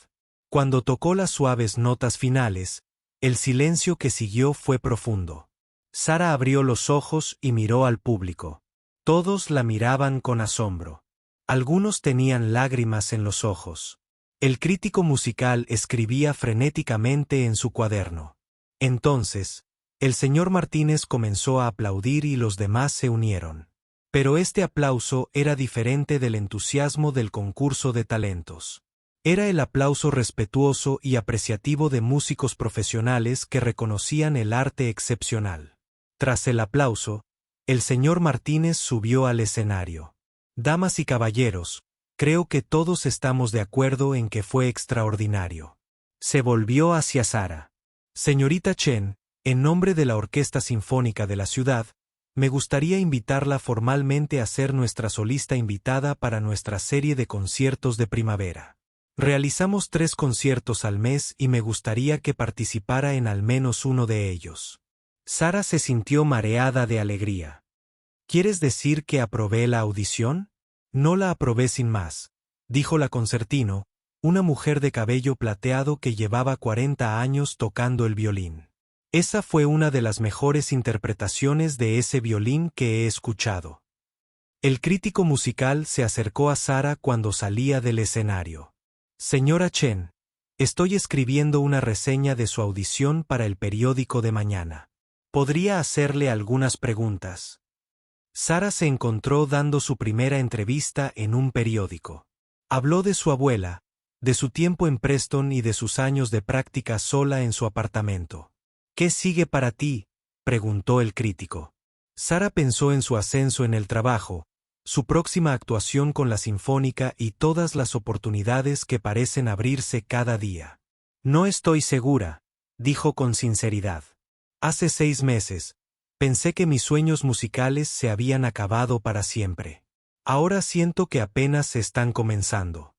Cuando tocó las suaves notas finales, el silencio que siguió fue profundo. Sara abrió los ojos y miró al público. Todos la miraban con asombro. Algunos tenían lágrimas en los ojos. El crítico musical escribía frenéticamente en su cuaderno. Entonces, el señor Martínez comenzó a aplaudir y los demás se unieron. Pero este aplauso era diferente del entusiasmo del concurso de talentos. Era el aplauso respetuoso y apreciativo de músicos profesionales que reconocían el arte excepcional. Tras el aplauso, el señor Martínez subió al escenario. Damas y caballeros, creo que todos estamos de acuerdo en que fue extraordinario. Se volvió hacia Sara. Señorita Chen, en nombre de la Orquesta Sinfónica de la ciudad, me gustaría invitarla formalmente a ser nuestra solista invitada para nuestra serie de conciertos de primavera. Realizamos 3 conciertos al mes y me gustaría que participara en al menos uno de ellos. Sara se sintió mareada de alegría. ¿Quieres decir que aprobé la audición? No la aprobé sin más, dijo la concertino, una mujer de cabello plateado que llevaba 40 años tocando el violín. Esa fue una de las mejores interpretaciones de ese violín que he escuchado. El crítico musical se acercó a Sara cuando salía del escenario. Señora Chen, estoy escribiendo una reseña de su audición para el periódico de mañana. ¿Podría hacerle algunas preguntas? Sara se encontró dando su primera entrevista en un periódico. Habló de su abuela, de su tiempo en Preston y de sus años de práctica sola en su apartamento. ¿Qué sigue para ti?, preguntó el crítico. Sara pensó en su ascenso en el trabajo, su próxima actuación con la Sinfónica y todas las oportunidades que parecen abrirse cada día. No estoy segura, dijo con sinceridad. Hace 6 meses, pensé que mis sueños musicales se habían acabado para siempre. Ahora siento que apenas se están comenzando.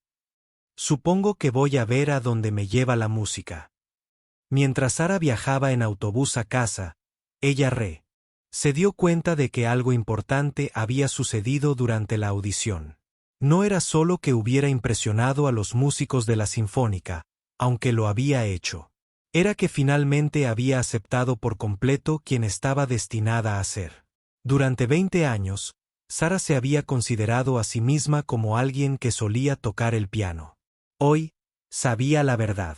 Supongo que voy a ver a dónde me lleva la música. Mientras Sara viajaba en autobús a casa, ella se dio cuenta de que algo importante había sucedido durante la audición. No era solo que hubiera impresionado a los músicos de la Sinfónica, aunque lo había hecho. Era que finalmente había aceptado por completo quien estaba destinada a ser. Durante 20 años, Sara se había considerado a sí misma como alguien que solía tocar el piano. Hoy, sabía la verdad.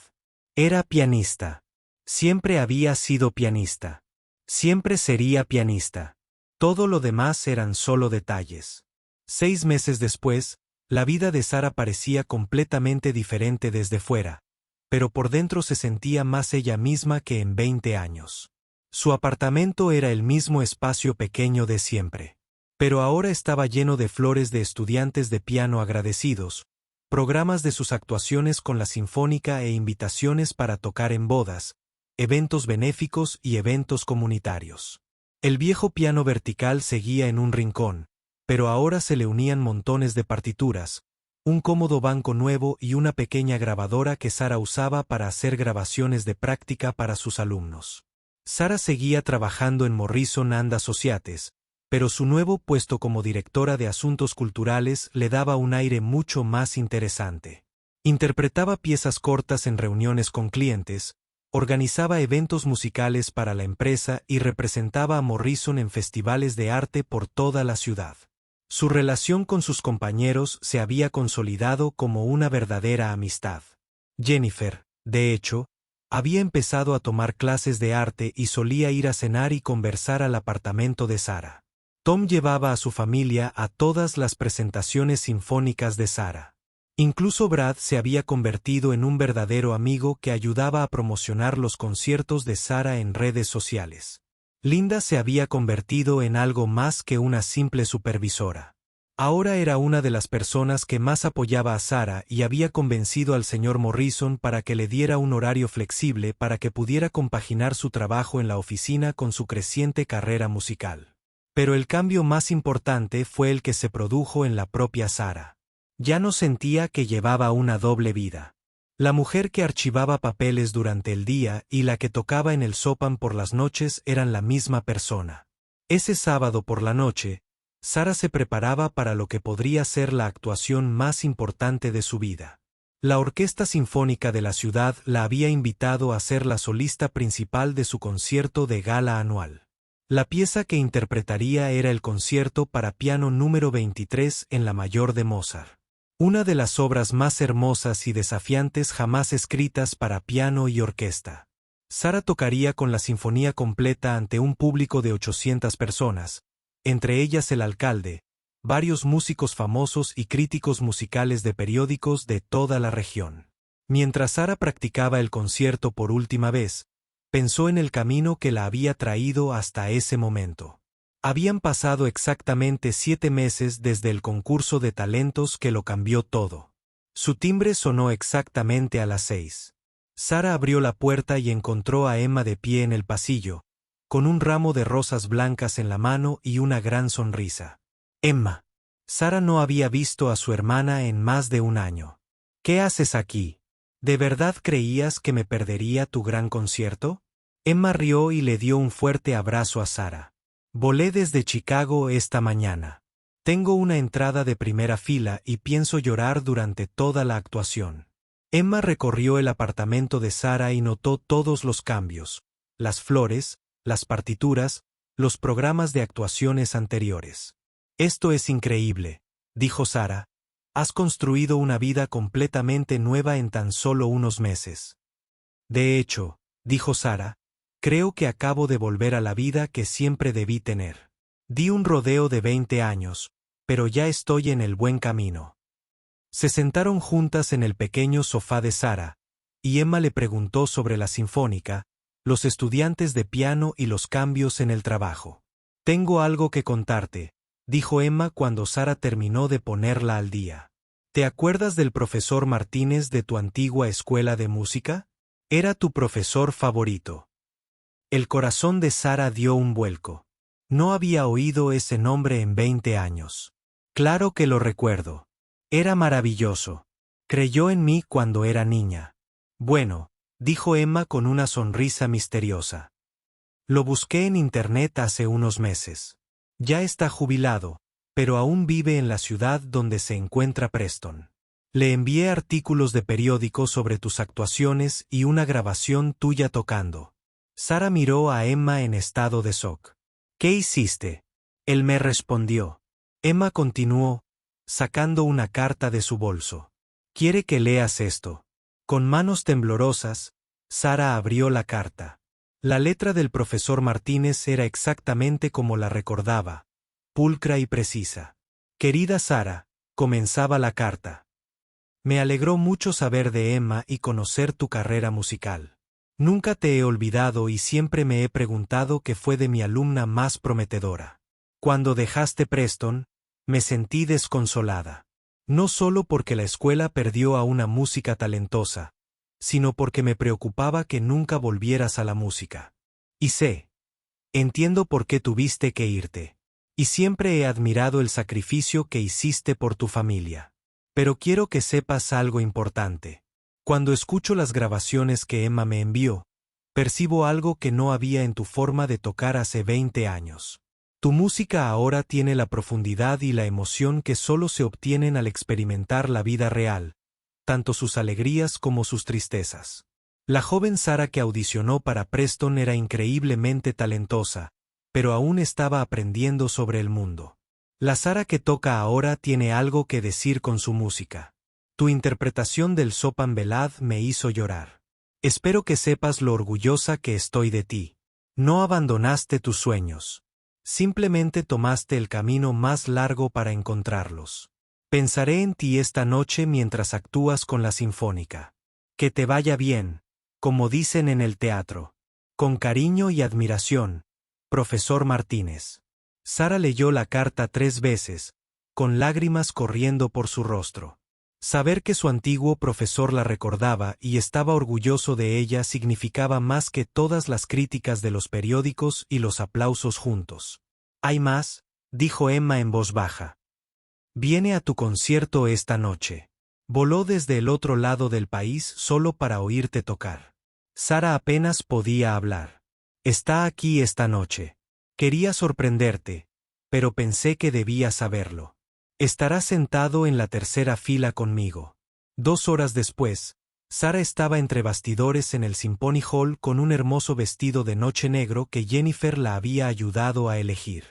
Era pianista. Siempre había sido pianista. Siempre sería pianista. Todo lo demás eran solo detalles. 6 meses después, la vida de Sara parecía completamente diferente desde fuera, pero por dentro se sentía más ella misma que en 20 años. Su apartamento era el mismo espacio pequeño de siempre. Pero ahora estaba lleno de flores de estudiantes de piano agradecidos, programas de sus actuaciones con la Sinfónica e invitaciones para tocar en bodas, eventos benéficos y eventos comunitarios. El viejo piano vertical seguía en un rincón, pero ahora se le unían montones de partituras, un cómodo banco nuevo y una pequeña grabadora que Sara usaba para hacer grabaciones de práctica para sus alumnos. Sara seguía trabajando en Morrison and Associates, pero su nuevo puesto como directora de asuntos culturales le daba un aire mucho más interesante. Interpretaba piezas cortas en reuniones con clientes, organizaba eventos musicales para la empresa y representaba a Morrison en festivales de arte por toda la ciudad. Su relación con sus compañeros se había consolidado como una verdadera amistad. Jennifer, de hecho, había empezado a tomar clases de arte y solía ir a cenar y conversar al apartamento de Sara. Tom llevaba a su familia a todas las presentaciones sinfónicas de Sara. Incluso Brad se había convertido en un verdadero amigo que ayudaba a promocionar los conciertos de Sara en redes sociales. Linda se había convertido en algo más que una simple supervisora. Ahora era una de las personas que más apoyaba a Sara y había convencido al señor Morrison para que le diera un horario flexible para que pudiera compaginar su trabajo en la oficina con su creciente carrera musical. Pero el cambio más importante fue el que se produjo en la propia Sara. Ya no sentía que llevaba una doble vida. La mujer que archivaba papeles durante el día y la que tocaba en el sópan por las noches eran la misma persona. Ese sábado por la noche, Sara se preparaba para lo que podría ser la actuación más importante de su vida. La Orquesta Sinfónica de la ciudad la había invitado a ser la solista principal de su concierto de gala anual. La pieza que interpretaría era el concierto para piano número 23 en la mayor de Mozart. Una de las obras más hermosas y desafiantes jamás escritas para piano y orquesta. Sara tocaría con la sinfonía completa ante un público de 800 personas, entre ellas el alcalde, varios músicos famosos y críticos musicales de periódicos de toda la región. Mientras Sara practicaba el concierto por última vez, pensó en el camino que la había traído hasta ese momento. Habían pasado exactamente 7 meses desde el concurso de talentos que lo cambió todo. Su timbre sonó exactamente a las 6. Sara abrió la puerta y encontró a Emma de pie en el pasillo, con un ramo de rosas blancas en la mano y una gran sonrisa. Emma. Sara no había visto a su hermana en más de un año. ¿Qué haces aquí? ¿De verdad creías que me perdería tu gran concierto? Emma rió y le dio un fuerte abrazo a Sara. Volé desde Chicago esta mañana. Tengo una entrada de primera fila y pienso llorar durante toda la actuación. Emma recorrió el apartamento de Sara y notó todos los cambios, las flores, las partituras, los programas de actuaciones anteriores. Esto es increíble, dijo Sara. Has construido una vida completamente nueva en tan solo unos meses. De hecho, dijo Sara, creo que acabo de volver a la vida que siempre debí tener. Di un rodeo de 20 años, pero ya estoy en el buen camino. Se sentaron juntas en el pequeño sofá de Sara, y Emma le preguntó sobre la sinfónica, los estudiantes de piano y los cambios en el trabajo. Tengo algo que contarte, dijo Emma cuando Sara terminó de ponerla al día. ¿Te acuerdas del profesor Martínez de tu antigua escuela de música? Era tu profesor favorito. El corazón de Sara dio un vuelco. No había oído ese nombre en 20 años. Claro que lo recuerdo. Era maravilloso. Creyó en mí cuando era niña. Bueno, dijo Emma con una sonrisa misteriosa. Lo busqué en internet hace unos meses. Ya está jubilado, pero aún vive en la ciudad donde se encuentra Preston. Le envié artículos de periódico sobre tus actuaciones y una grabación tuya tocando. Sara miró a Emma en estado de shock. ¿Qué hiciste? Él me respondió. Emma continuó, sacando una carta de su bolso. Quiere que leas esto. Con manos temblorosas, Sara abrió la carta. La letra del profesor Martínez era exactamente como la recordaba, pulcra y precisa. Querida Sara, comenzaba la carta. Me alegró mucho saber de Emma y conocer tu carrera musical. Nunca te he olvidado y siempre me he preguntado qué fue de mi alumna más prometedora. Cuando dejaste Preston, me sentí desconsolada. No solo porque la escuela perdió a una música talentosa, sino porque me preocupaba que nunca volvieras a la música. Y entiendo por qué tuviste que irte. Y siempre he admirado el sacrificio que hiciste por tu familia. Pero quiero que sepas algo importante. Cuando escucho las grabaciones que Emma me envió, percibo algo que no había en tu forma de tocar hace 20 años. Tu música ahora tiene la profundidad y la emoción que solo se obtienen al experimentar la vida real, tanto sus alegrías como sus tristezas. La joven Sara que audicionó para Preston era increíblemente talentosa, pero aún estaba aprendiendo sobre el mundo. La Sara que toca ahora tiene algo que decir con su música. Tu interpretación del Chopin Ballade me hizo llorar. Espero que sepas lo orgullosa que estoy de ti. No abandonaste tus sueños. Simplemente tomaste el camino más largo para encontrarlos. Pensaré en ti esta noche mientras actúas con la Sinfónica. Que te vaya bien, como dicen en el teatro. Con cariño y admiración, profesor Martínez. Sara leyó la carta 3 veces, con lágrimas corriendo por su rostro. Saber que su antiguo profesor la recordaba y estaba orgulloso de ella significaba más que todas las críticas de los periódicos y los aplausos juntos. «Hay más», dijo Emma en voz baja. «Viene a tu concierto esta noche. Voló desde el otro lado del país solo para oírte tocar. Sara apenas podía hablar. Está aquí esta noche. Quería sorprenderte, pero pensé que debías saberlo. Estará sentado en la tercera fila conmigo. 2 horas después, Sara estaba entre bastidores en el Symphony Hall con un hermoso vestido de noche negro que Jennifer la había ayudado a elegir.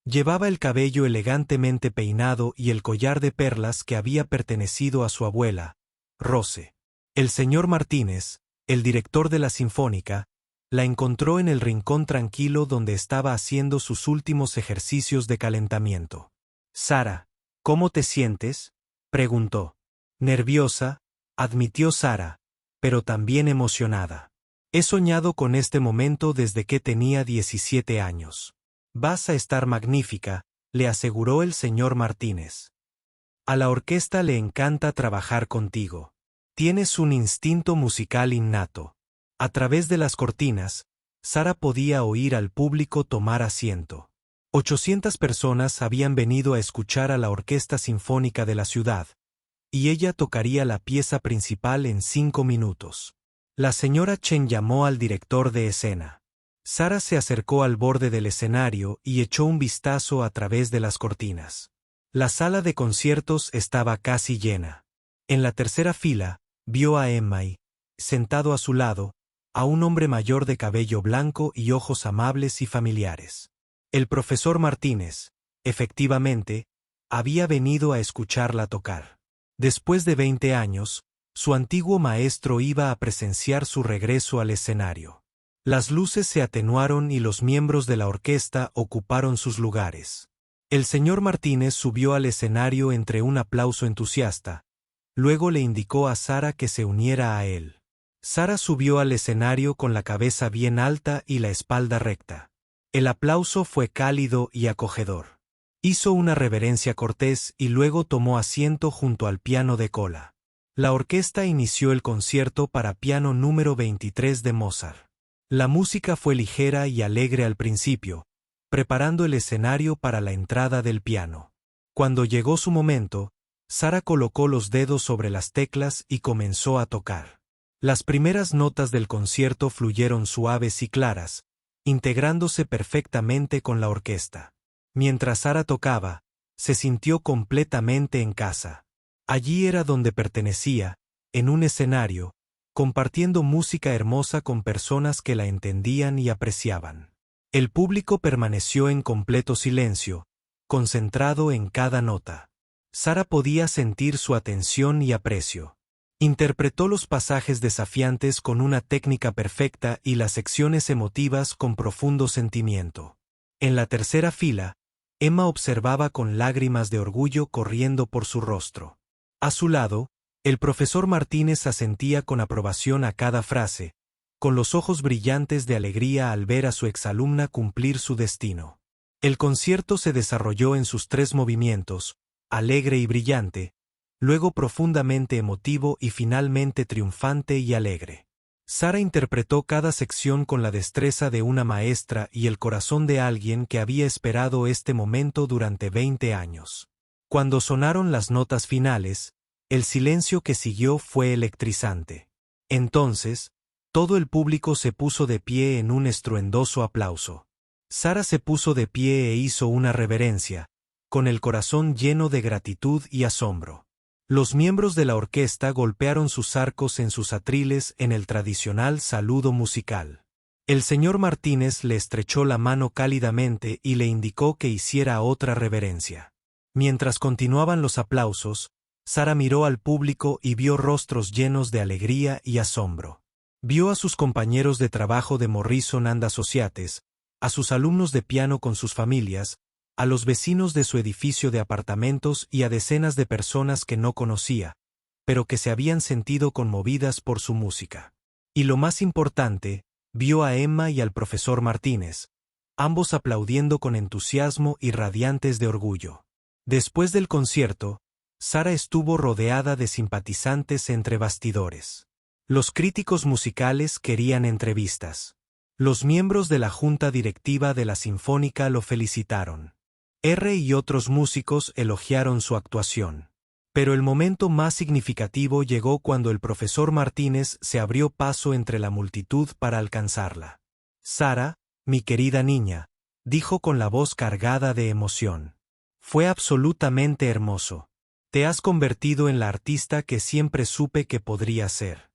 Llevaba el cabello elegantemente peinado y el collar de perlas que había pertenecido a su abuela, Rose. El señor Martínez, el director de la Sinfónica, la encontró en el rincón tranquilo donde estaba haciendo sus últimos ejercicios de calentamiento. «Sara, ¿cómo te sientes?», preguntó. «Nerviosa», admitió Sara, pero también emocionada. «He soñado con este momento desde que tenía 17 años». «Vas a estar magnífica», le aseguró el señor Martínez. «A la orquesta le encanta trabajar contigo. Tienes un instinto musical innato». A través de las cortinas, Sara podía oír al público tomar asiento. 800 personas habían venido a escuchar a la Orquesta Sinfónica de la ciudad, y ella tocaría la pieza principal en 5 minutos. La señora Chen llamó al director de escena. Sara se acercó al borde del escenario y echó un vistazo a través de las cortinas. La sala de conciertos estaba casi llena. En la tercera fila, vio a Emma y, sentado a su lado, a un hombre mayor de cabello blanco y ojos amables y familiares. El profesor Martínez, efectivamente, había venido a escucharla tocar. Después de 20 años, su antiguo maestro iba a presenciar su regreso al escenario. Las luces se atenuaron y los miembros de la orquesta ocuparon sus lugares. El señor Martínez subió al escenario entre un aplauso entusiasta. Luego le indicó a Sara que se uniera a él. Sara subió al escenario con la cabeza bien alta y la espalda recta. El aplauso fue cálido y acogedor. Hizo una reverencia cortés y luego tomó asiento junto al piano de cola. La orquesta inició el concierto para piano número 23 de Mozart. La música fue ligera y alegre al principio, preparando el escenario para la entrada del piano. Cuando llegó su momento, Sara colocó los dedos sobre las teclas y comenzó a tocar. Las primeras notas del concierto fluyeron suaves y claras, integrándose perfectamente con la orquesta. Mientras Sara tocaba, se sintió completamente en casa. Allí era donde pertenecía, en un escenario, compartiendo música hermosa con personas que la entendían y apreciaban. El público permaneció en completo silencio, concentrado en cada nota. Sara podía sentir su atención y aprecio. Interpretó los pasajes desafiantes con una técnica perfecta y las secciones emotivas con profundo sentimiento. En la tercera fila, Emma observaba con lágrimas de orgullo corriendo por su rostro. A su lado, el profesor Martínez asentía con aprobación a cada frase, con los ojos brillantes de alegría al ver a su exalumna cumplir su destino. El concierto se desarrolló en sus 3 movimientos, alegre y brillante, luego profundamente emotivo y finalmente triunfante y alegre. Sara interpretó cada sección con la destreza de una maestra y el corazón de alguien que había esperado este momento durante 20 años. Cuando sonaron las notas finales, el silencio que siguió fue electrizante. Entonces, todo el público se puso de pie en un estruendoso aplauso. Sara se puso de pie e hizo una reverencia, con el corazón lleno de gratitud y asombro. Los miembros de la orquesta golpearon sus arcos en sus atriles en el tradicional saludo musical. El señor Martínez le estrechó la mano cálidamente y le indicó que hiciera otra reverencia. Mientras continuaban los aplausos, Sara miró al público y vio rostros llenos de alegría y asombro. Vio a sus compañeros de trabajo de Morrison and Associates, a sus alumnos de piano con sus familias, a los vecinos de su edificio de apartamentos y a decenas de personas que no conocía, pero que se habían sentido conmovidas por su música. Y lo más importante, vio a Emma y al profesor Martínez, ambos aplaudiendo con entusiasmo y radiantes de orgullo. Después del concierto, Sara estuvo rodeada de simpatizantes entre bastidores. Los críticos musicales querían entrevistas. Los miembros de la junta directiva de la Sinfónica lo felicitaron. R y otros músicos elogiaron su actuación. Pero el momento más significativo llegó cuando el profesor Martínez se abrió paso entre la multitud para alcanzarla. Sara, mi querida niña, dijo con la voz cargada de emoción. Fue absolutamente hermoso. Te has convertido en la artista que siempre supe que podría ser.